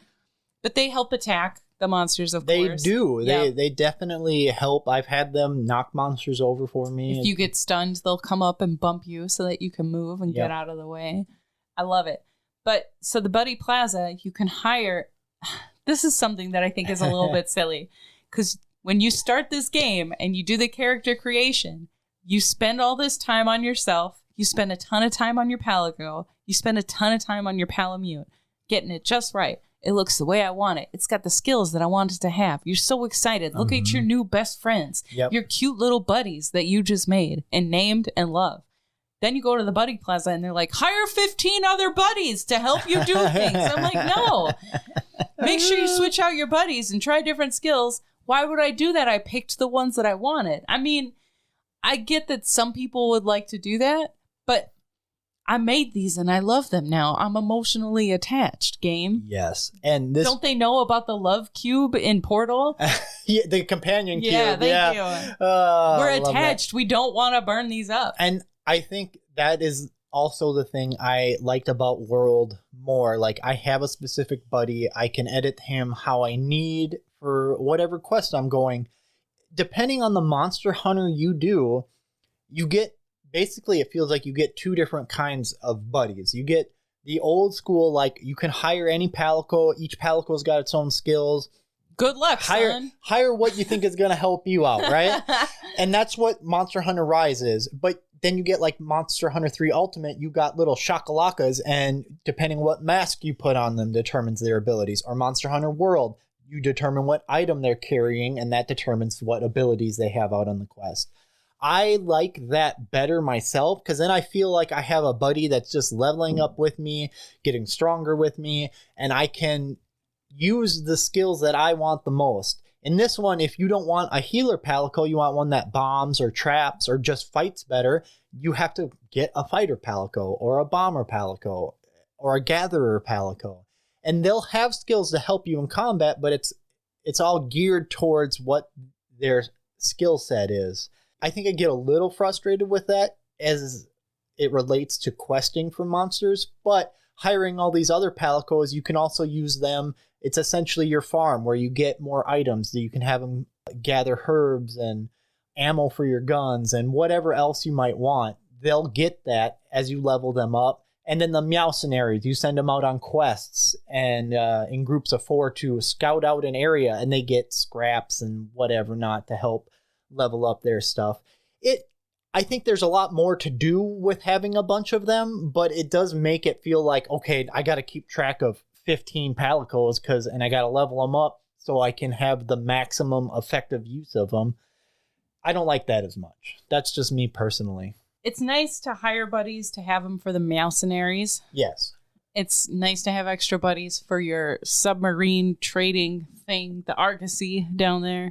But they help attack the monsters, of course. They do. Yeah. They definitely help. I've had them knock monsters over for me. If you get stunned, they'll come up and bump you so that you can move and get out of the way. I love it. But so the Buddy Plaza, you can hire. This is something that I think is a little bit silly. Because when you start this game and you do the character creation, you spend all this time on yourself. You spend a ton of time on your Palico. You spend a ton of time on your Palamute, getting it just right. It looks the way I want it. It's got the skills that I want it to have. You're so excited. Look at your new best friends, your cute little buddies that you just made and named and love. Then you go to the Buddy Plaza and they're like, hire 15 other buddies to help you do things. I'm like, no. Make sure you switch out your buddies and try different skills. Why would I do that? I picked the ones that I wanted. I mean, I get that some people would like to do that, but I made these and I love them now. I'm emotionally attached, game. Yes. And this... Don't they know about the love cube in Portal? Yeah, the companion cube. Yeah, thank you. We're attached. We don't want to burn these up. And I think that is also the thing I liked about World more. Like, I have a specific buddy. I can edit him how I need for whatever quest I'm going. Depending on the Monster Hunter you do, you get... Basically, it feels like you get two different kinds of buddies. You get the old school, like, you can hire any Palico. Each Palico's got its own skills. Good luck, son. Hire what you think is going to help you out, right? And that's what Monster Hunter Rise is. But then you get, like, Monster Hunter 3 Ultimate. You got little shakalakas, and depending what mask you put on them determines their abilities. Or Monster Hunter World, you determine what item they're carrying, and that determines what abilities they have out on the quest. I like that better myself, because then I feel like I have a buddy that's just leveling up with me, getting stronger with me, and I can use the skills that I want the most. In this one, if you don't want a healer Palico, you want one that bombs or traps or just fights better, you have to get a fighter Palico or a bomber Palico or a gatherer Palico. And they'll have skills to help you in combat, but it's all geared towards what their skill set is. I think I get a little frustrated with that as it relates to questing for monsters, but hiring all these other Palicos, you can also use them. It's essentially your farm where you get more items that you can have them gather herbs and ammo for your guns and whatever else you might want. They'll get that as you level them up. And then the Meowcenaries, you send them out on quests and in groups of 4 to scout out an area, and they get scraps and whatever not to help level up their stuff. I think there's a lot more to do with having a bunch of them, but it does make it feel like, okay, I got to keep track of 15 Palicos and I got to level them up so I can have the maximum effective use of them. I don't like that as much. That's just me personally. It's nice to hire buddies to have them for the Meowcenaries. Yes. It's nice to have extra buddies for your submarine trading thing, the Argosy down there,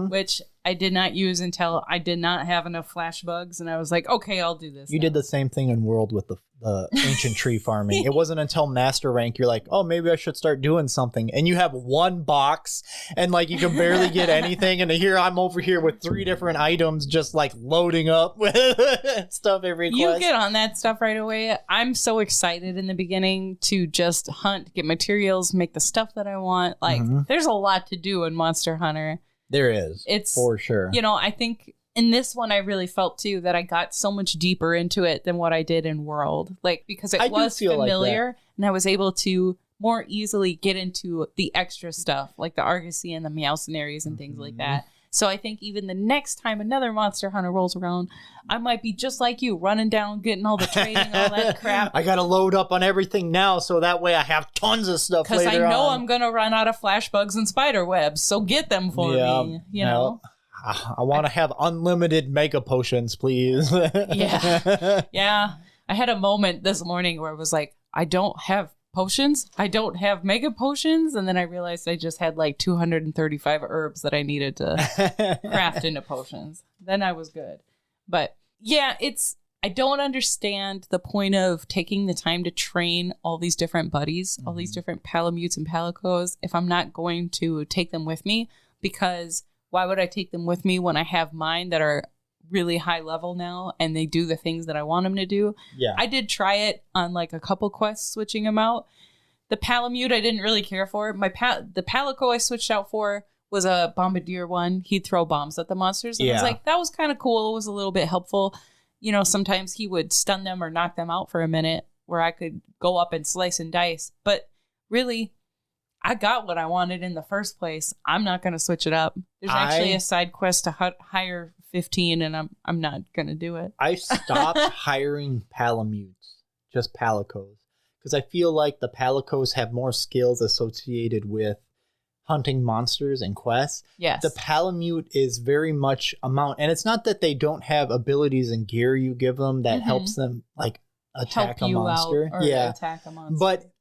which I did not use until I did not have enough flash bugs, and I was like, okay, I'll do this. You did the same thing in World with the ancient tree farming. It wasn't until master rank you're like, oh, maybe I should start doing something. And you have one box and like you can barely get anything. And here I'm over here with 3 different items just like loading up with stuff every quest. You get on that stuff right away. I'm so excited in the beginning to just hunt, get materials, make the stuff that I want. Like there's a lot to do in Monster Hunter. There is. It's for sure. You know, I think in this one, I really felt too that I got so much deeper into it than what I did in World. Like, because it was familiar like and I was able to more easily get into the extra stuff like the Argosy and the Meowcenaries and things like that. So I think even the next time another Monster Hunter rolls around, I might be just like you, running down, getting all the trading, all that crap. I got to load up on everything now so that way I have tons of stuff later on. Because I know I'm going to run out of flash bugs and spider webs, so get them for me, you know? I want to have unlimited mega potions, please. Yeah. I had a moment this morning where I was like, I don't have potions. I don't have mega potions. And then I realized I just had like 235 herbs that I needed to craft into potions. Then I was good. But yeah, I don't understand the point of taking the time to train all these different buddies, all these different Palamutes and Palicos, if I'm not going to take them with me. Because why would I take them with me when I have mine that are really high level now and they do the things that I want them to do? Yeah. I did try it on like a couple quests, switching them out. The Palamute I didn't really care for. The Palico I switched out for was a bombardier one. He'd throw bombs at the monsters. And I was like, that was kind of cool. It was a little bit helpful. You know, sometimes he would stun them or knock them out for a minute where I could go up and slice and dice. But really, I got what I wanted in the first place. I'm not going to switch it up. There's actually a side quest to hire 15, and I'm not going to do it. I stopped hiring Palamutes, just Palicos, because I feel like the Palicos have more skills associated with hunting monsters and quests. Yes. The Palamute is very much a mount, and it's not that they don't have abilities and gear you give them that helps them like attack a monster. Attack a monster. But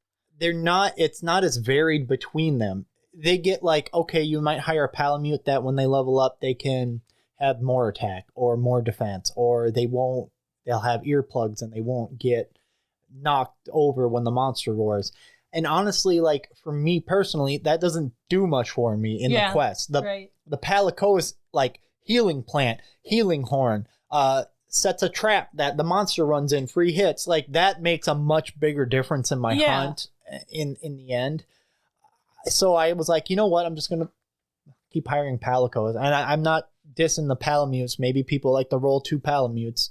it's not as varied between them. They get like, okay, you might hire a Palamute that when they level up, they can have more attack or more defense, or they'll have earplugs and they won't get knocked over when the monster roars. And honestly, like for me personally, that doesn't do much for me in the quest. The Palico is like healing plant, healing horn, sets a trap that the monster runs in, free hits. Like that makes a much bigger difference in my hunt in the end. So I was like, you know what? I'm just going to keep hiring Palicos. And I'm not dissing the Palamutes. Maybe people like to roll 2 Palamutes.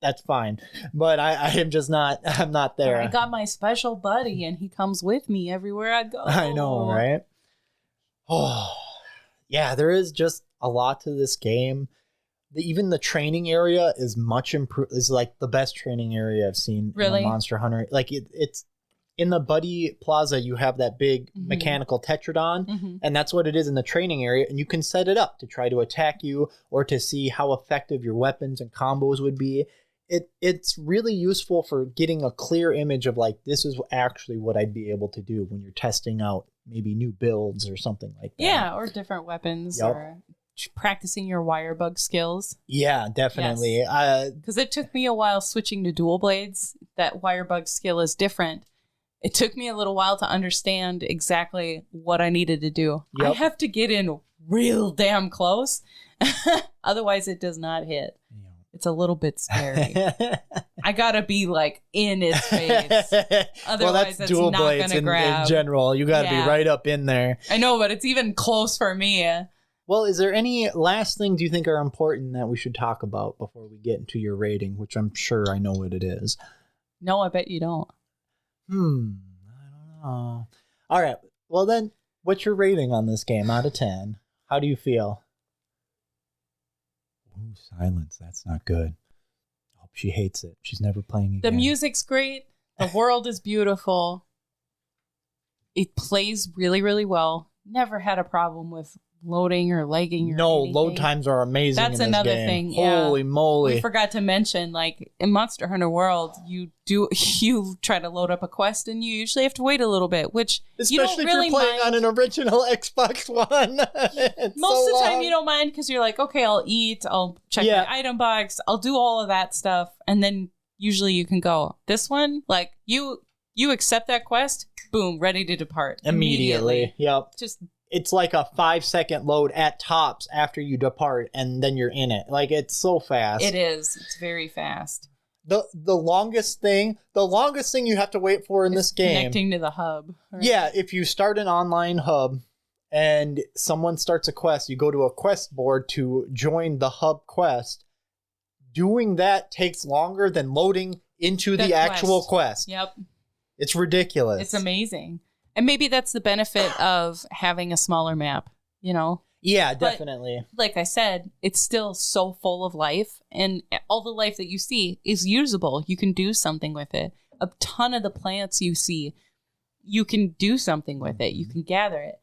That's fine. But I am just not, I'm not there. I got my special buddy and he comes with me everywhere I go. I know, right? Oh, yeah, there is just a lot to this game. Even the training area is much improved. Is like the best training area I've seen in Monster Hunter. Like it's in the Buddy Plaza, you have that big mechanical Tetradon, and that's what it is in the training area. And you can set it up to try to attack you or to see how effective your weapons and combos would be. It's really useful for getting a clear image of like, this is actually what I'd be able to do when you're testing out maybe new builds or something like that. Yeah, or different weapons or practicing your wirebug skills. Yeah, definitely. Because it took me a while switching to dual blades. That wirebug skill is different. It took me a little while to understand exactly what I needed to do. I have to get in real damn close. Otherwise, it does not hit. It's a little bit scary. I gotta be like in its face. Otherwise, that's dual not blades gonna grab. In general. You gotta be right up in there. I know, but it's even close for me. Well, is there any last things you think are important that we should talk about before we get into your rating, which I'm sure I know what it is? No, I bet you don't. I don't know. All right. Well, then, what's your rating on this game out of 10? How do you feel? Ooh, silence. That's not good. I hope she hates it. She's never playing again. The music's great. The world is beautiful. It plays really, really well. Never had a problem with loading or lagging or anything. Load times are amazing. That's in this another game. thing. Holy moly. We forgot to mention, like in Monster Hunter World, you try to load up a quest and you usually have to wait a little bit, which especially you don't really if you're playing mind. on an original Xbox One. Most of the time you don't mind because you're like, okay, I'll eat, I'll check my item box, I'll do all of that stuff, and then usually you can go. This one, like you accept that quest, boom, ready to depart immediately. Yep. It's like a 5-second load at tops after you depart, and then you're in it. Like, it's so fast. It is. It's very fast. The longest thing you have to wait for in this game, connecting to the hub. Right? Yeah, if you start an online hub and someone starts a quest, you go to a quest board to join the hub quest. Doing that takes longer than loading into the actual quest. Yep. It's ridiculous. It's amazing. And maybe that's the benefit of having a smaller map, you know? Yeah, definitely. But, like I said, it's still so full of life, and all the life that you see is usable. You can do something with it. A ton of the plants you see, you can do something with it. You can gather it.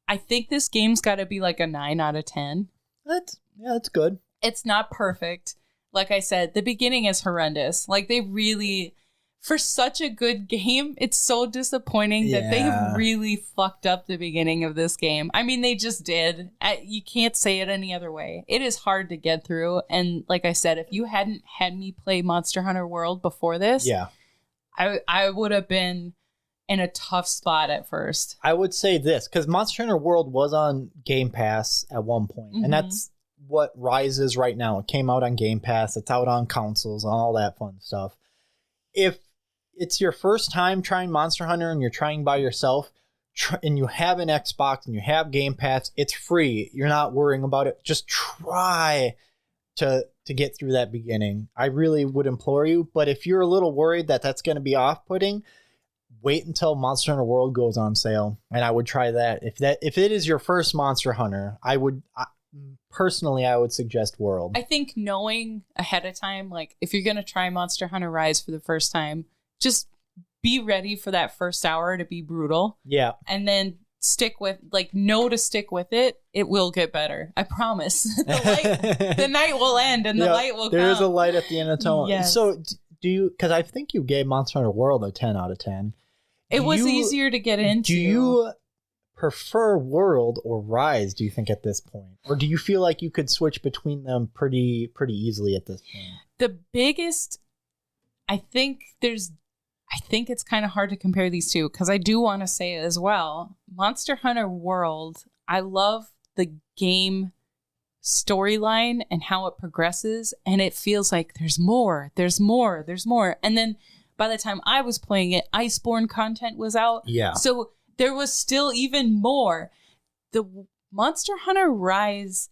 I think this game's got to be like a 9 out of 10. That's good. It's not perfect. Like I said, the beginning is horrendous. Like, they really... For such a good game, it's so disappointing that they really fucked up the beginning of this game. I mean, they just did. You can't say it any other way. It is hard to get through. And like I said, if you hadn't had me play Monster Hunter World before this, I would have been in a tough spot at first. I would say this, because Monster Hunter World was on Game Pass at one point, and that's what Rise is right now. It came out on Game Pass. It's out on consoles and all that fun stuff. If it's your first time trying Monster Hunter and you're trying by yourself and you have an Xbox and you have Game Pass, it's free. You're not worrying about it. Just try to get through that beginning. I really would implore you. But if you're a little worried that that's going to be off-putting, wait until Monster Hunter World goes on sale. And I would try that. If it is your first Monster Hunter, personally, I would suggest World. I think knowing ahead of time, like if you're going to try Monster Hunter Rise for the first time, just be ready for that first hour to be brutal. Yeah. And then know to stick with it. It will get better. I promise. The night will end and the light will come. There is a light at the end of the tunnel. Yes. So do you, because I think you gave Monster Hunter World a 10 out of 10. It was easier to get into. Do you prefer World or Rise, do you think, at this point? Or do you feel like you could switch between them pretty easily at this point? The biggest, I think it's kind of hard to compare these two, because I do want to say as well, Monster Hunter World, I love the game storyline and how it progresses, and it feels like there's more. And then by the time I was playing it, Iceborne content was out. Yeah. So there was still even more. The Monster Hunter Rise,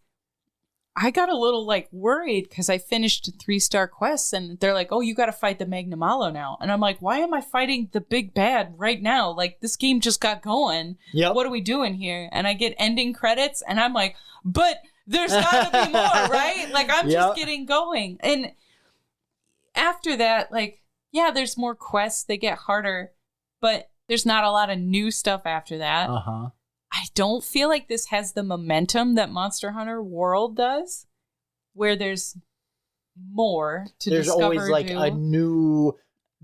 I got a little worried because I finished 3-star quests and they're like, oh, you got to fight the Magnamalo now. And I'm like, why am I fighting the big bad right now? Like, this game just got going. Yep. What are we doing here? And I get ending credits and I'm like, but there's got to be more, right? Like, I'm just getting going. And after that, there's more quests. They get harder. but there's not a lot of new stuff after that. I don't feel like this has the momentum that Monster Hunter World does, where there's more to There's discover. always like a new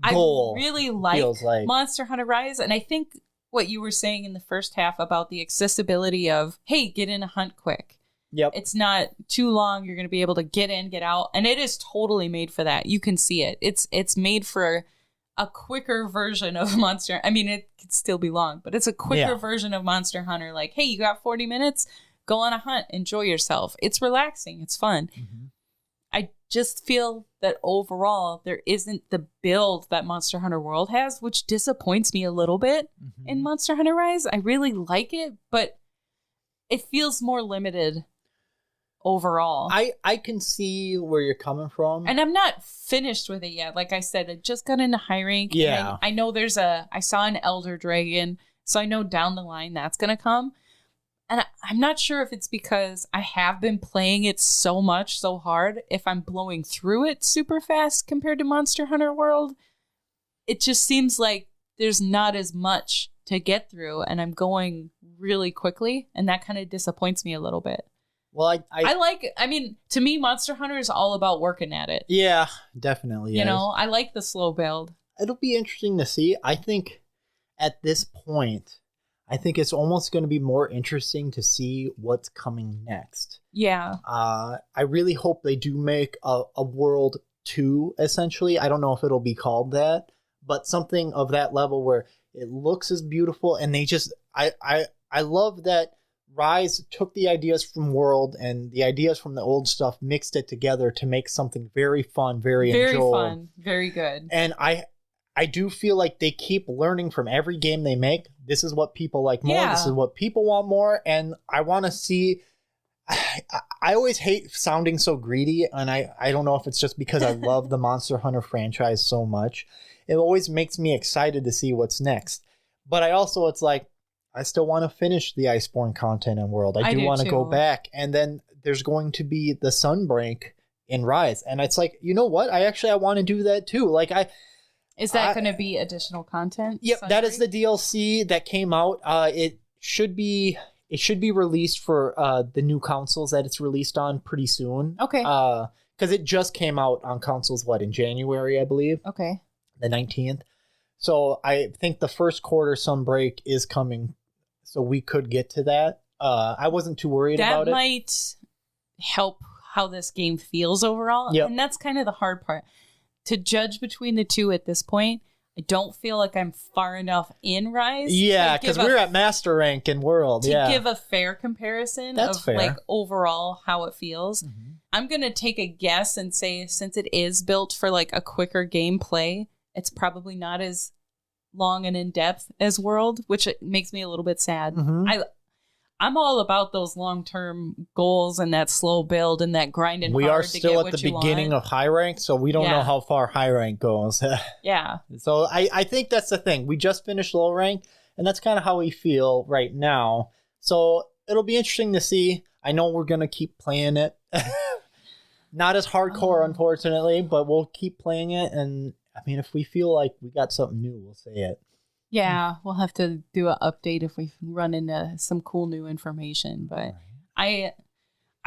goal. I really like Monster Hunter Rise, and I think what you were saying in the first half about the accessibility of, hey, get in a hunt quick. Yep. It's not too long. You're going to be able to get in, get out, and it is totally made for that. You can see it. It's made for a quicker version of Monster. I mean, it could still be long, but it's a quicker version of Monster Hunter. Like, hey, you got 40 minutes? Go on a hunt. Enjoy yourself. It's relaxing. It's fun. I just feel that overall there isn't the build that Monster Hunter World has, which disappoints me a little bit in Monster Hunter Rise. I really like it, but it feels more limited overall. I can see where you're coming from. And I'm not finished with it yet. Like I said, I just got into high rank. Yeah. I know I saw an Elder Dragon, so I know down the line that's going to come. And I'm not sure if it's because I have been playing it so much, so hard, if I'm blowing through it super fast compared to Monster Hunter World. It just seems like there's not as much to get through, and I'm going really quickly, and that kind of disappoints me a little bit. Well, I mean, to me, Monster Hunter is all about working at it. Yeah, definitely. You know, I like the slow build. It'll be interesting to see. I think at this point, I think it's almost going to be more interesting to see what's coming next. Yeah. I really hope they do make a World 2, essentially. I don't know if it'll be called that, but something of that level where it looks as beautiful, and they just... I love that Rise took the ideas from World and the ideas from the old stuff, mixed it together to make something very fun, very enjoyable. Very fun, very good. And I do feel like they keep learning from every game they make. This is what people like more. Yeah. This is what people want more. And I want to see... I always hate sounding so greedy, and I don't know if it's just because I love the Monster Hunter franchise so much. It always makes me excited to see what's next. But it's like, I still want to finish the Iceborne content in World. I do want to go back. And then there's going to be the Sunbreak in Rise. And it's like, you know what? I want to do that too. Like Is that going to be additional content? Yep, that is the DLC that came out. It should be released for the new consoles that it's released on pretty soon. Okay. Because it just came out on consoles, in January, I believe. Okay. The 19th. So I think the first quarter Sunbreak is coming, so we could get to that. I wasn't too worried about it. That might help how this game feels overall. Yep. And that's kind of the hard part. To judge between the two at this point, I don't feel like I'm far enough in Rise. Yeah, because we're at Master Rank in World. To give a fair comparison of fair. Like overall how it feels. Mm-hmm. I'm going to take a guess and say, since it is built for like a quicker gameplay, it's probably not as long and in depth as World, which makes me a little bit sad. Mm-hmm. I'm all about those long-term goals and that slow build and that grinding hard to get what you want. We are still at the beginning of high rank, so we don't know how far high rank goes. Yeah. So I think that's the thing. We just finished low rank, and that's kind of how we feel right now. So it'll be interesting to see. I know we're going to keep playing it. Not as hardcore, unfortunately, but we'll keep playing it. And I mean, if we feel like we got something new, we'll say it. Yeah, we'll have to do an update if we run into some cool new information. But I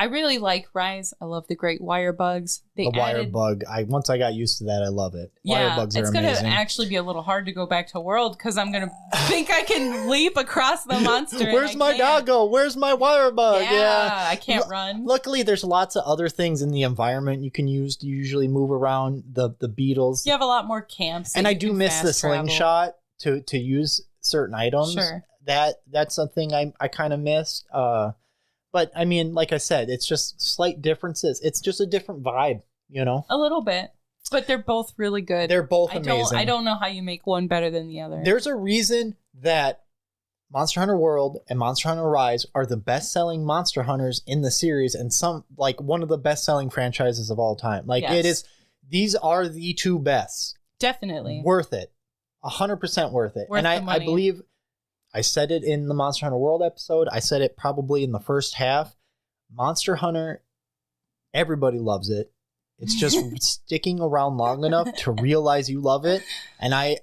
really like Rise. I love the great wirebugs. Wirebug. Once I got used to that, I love it. Yeah, wirebugs are it's amazing. It's going to actually be a little hard to go back to World because I'm going to think I can leap across the monster. Where's my doggo? Where's my wirebug? Yeah, I can't run. Luckily, there's lots of other things in the environment you can use to usually move around the beetles. You have a lot more camps. And I do miss the slingshot to use certain items. Sure. That's something I kind of missed. But I mean, like I said, it's just slight differences. It's just a different vibe, you know? A little bit. But they're both really good. They're both amazing. I don't know how you make one better than the other. There's a reason that Monster Hunter World and Monster Hunter Rise are the best-selling Monster Hunters in the series, and one of the best-selling franchises of all time. These are the two best. Definitely. Worth it. 100% worth it. And I believe I said it in the Monster Hunter World episode. I said it probably in the first half. Monster Hunter, everybody loves it. It's just sticking around long enough to realize you love it. And I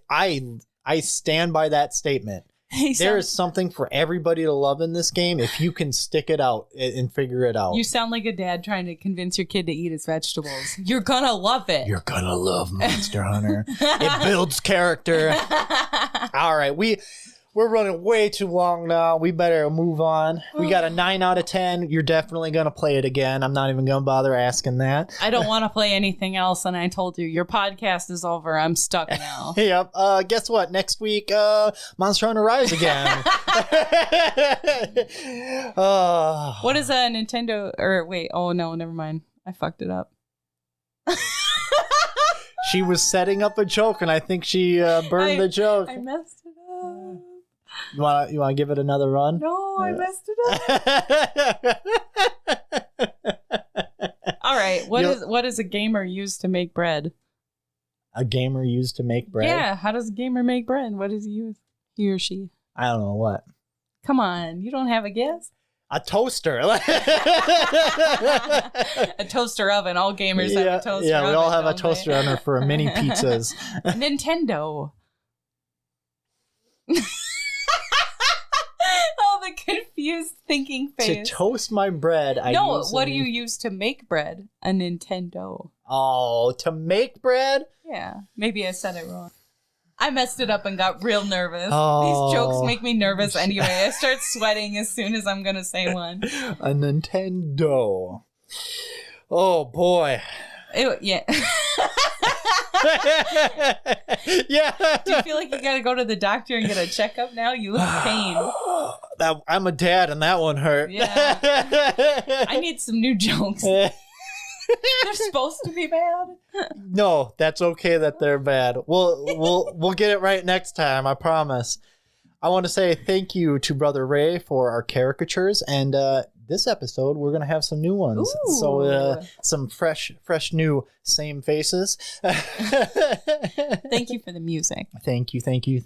I stand by that statement. There is something for everybody to love in this game if you can stick it out and figure it out. You sound like a dad trying to convince your kid to eat his vegetables. You're gonna love it. You're gonna love Monster Hunter. It builds character. All right, we're running way too long now. We better move on. We got a 9 out of 10. You're definitely going to play it again. I'm not even going to bother asking that. I don't want to play anything else, and I told you, your podcast is over. I'm stuck now. Yep. Guess what? Next week, Monster Hunter Rise again. What is a Nintendo... Or wait, oh no, never mind. I fucked it up. She was setting up a joke, and I think she burned the joke. I messed it up. You want to give it another run? No, I messed it up. All right. What does a gamer use to make bread? A gamer used to make bread? Yeah. How does a gamer make bread? What does he use? He or she? I don't know what. Come on. You don't have a guess? A toaster. A toaster oven. All gamers have a toaster oven. Yeah, we all have a toaster oven for mini pizzas. Nintendo. Oh, the confused thinking face. To toast my bread, what do you use to make bread? A Nintendo. Oh, to make bread? Yeah, maybe I said it wrong. I messed it up and got real nervous. Oh. These jokes make me nervous anyway. I start sweating as soon as I'm going to say one. A Nintendo. Oh, boy. Yeah. Yeah. Do you feel like you got to go to the doctor and get a checkup now? You look pained. I'm a dad and that one hurt. Yeah. I need some new jokes. They're supposed to be bad. No, that's okay that they're bad. We'll get it right next time, I promise. I want to say thank you to Brother Ray for our caricatures, and this episode we're gonna have some new ones. Ooh. So some fresh new same faces. Thank you for the music. Thank you. Thank you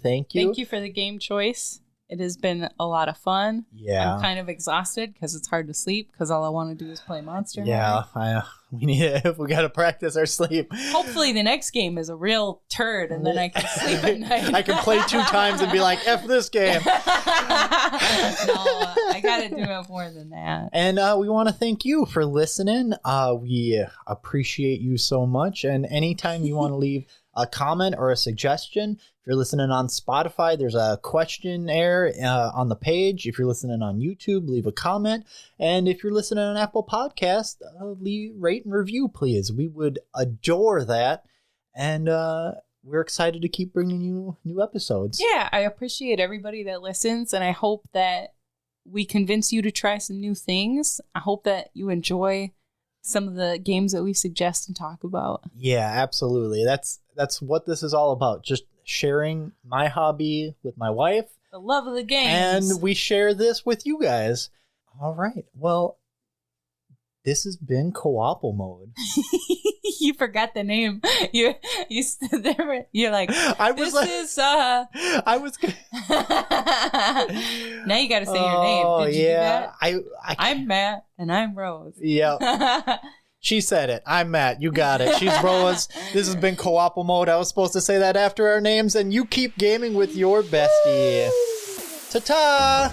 for the game choice. It has been a lot of fun. Yeah. I'm kind of exhausted because it's hard to sleep because all I want to do is play Monster Hunter. Yeah, we got to practice our sleep. Hopefully the next game is a real turd and then I can sleep at night. I can play 2 times and be like, F this game. No, I got to do it more than that. And we want to thank you for listening. We appreciate you so much. And anytime you want to leave a comment or a suggestion, if you're listening on Spotify, there's a questionnaire on the page. If you're listening on YouTube, leave a comment. And if you're listening on Apple Podcast, rate and review, please. We would adore that. And we're excited to keep bringing you new episodes. Yeah, I appreciate everybody that listens. And I hope that we convince you to try some new things. I hope that you enjoy some of the games that we suggest and talk about. Yeah, absolutely. That's what this is all about. Just sharing my hobby with my wife. The love of the games. And we share this with you guys. All right. Well, this has been Co-ople mode. You forgot the name. You stood there. You're like, I was Now you got to say your name. Did you do that? I'm Matt and I'm Rose. Yeah. She said it. I'm Matt. You got it. She's Rose. This has been Co-ople mode. I was supposed to say that after our names, and you keep gaming with your bestie. Ta-ta!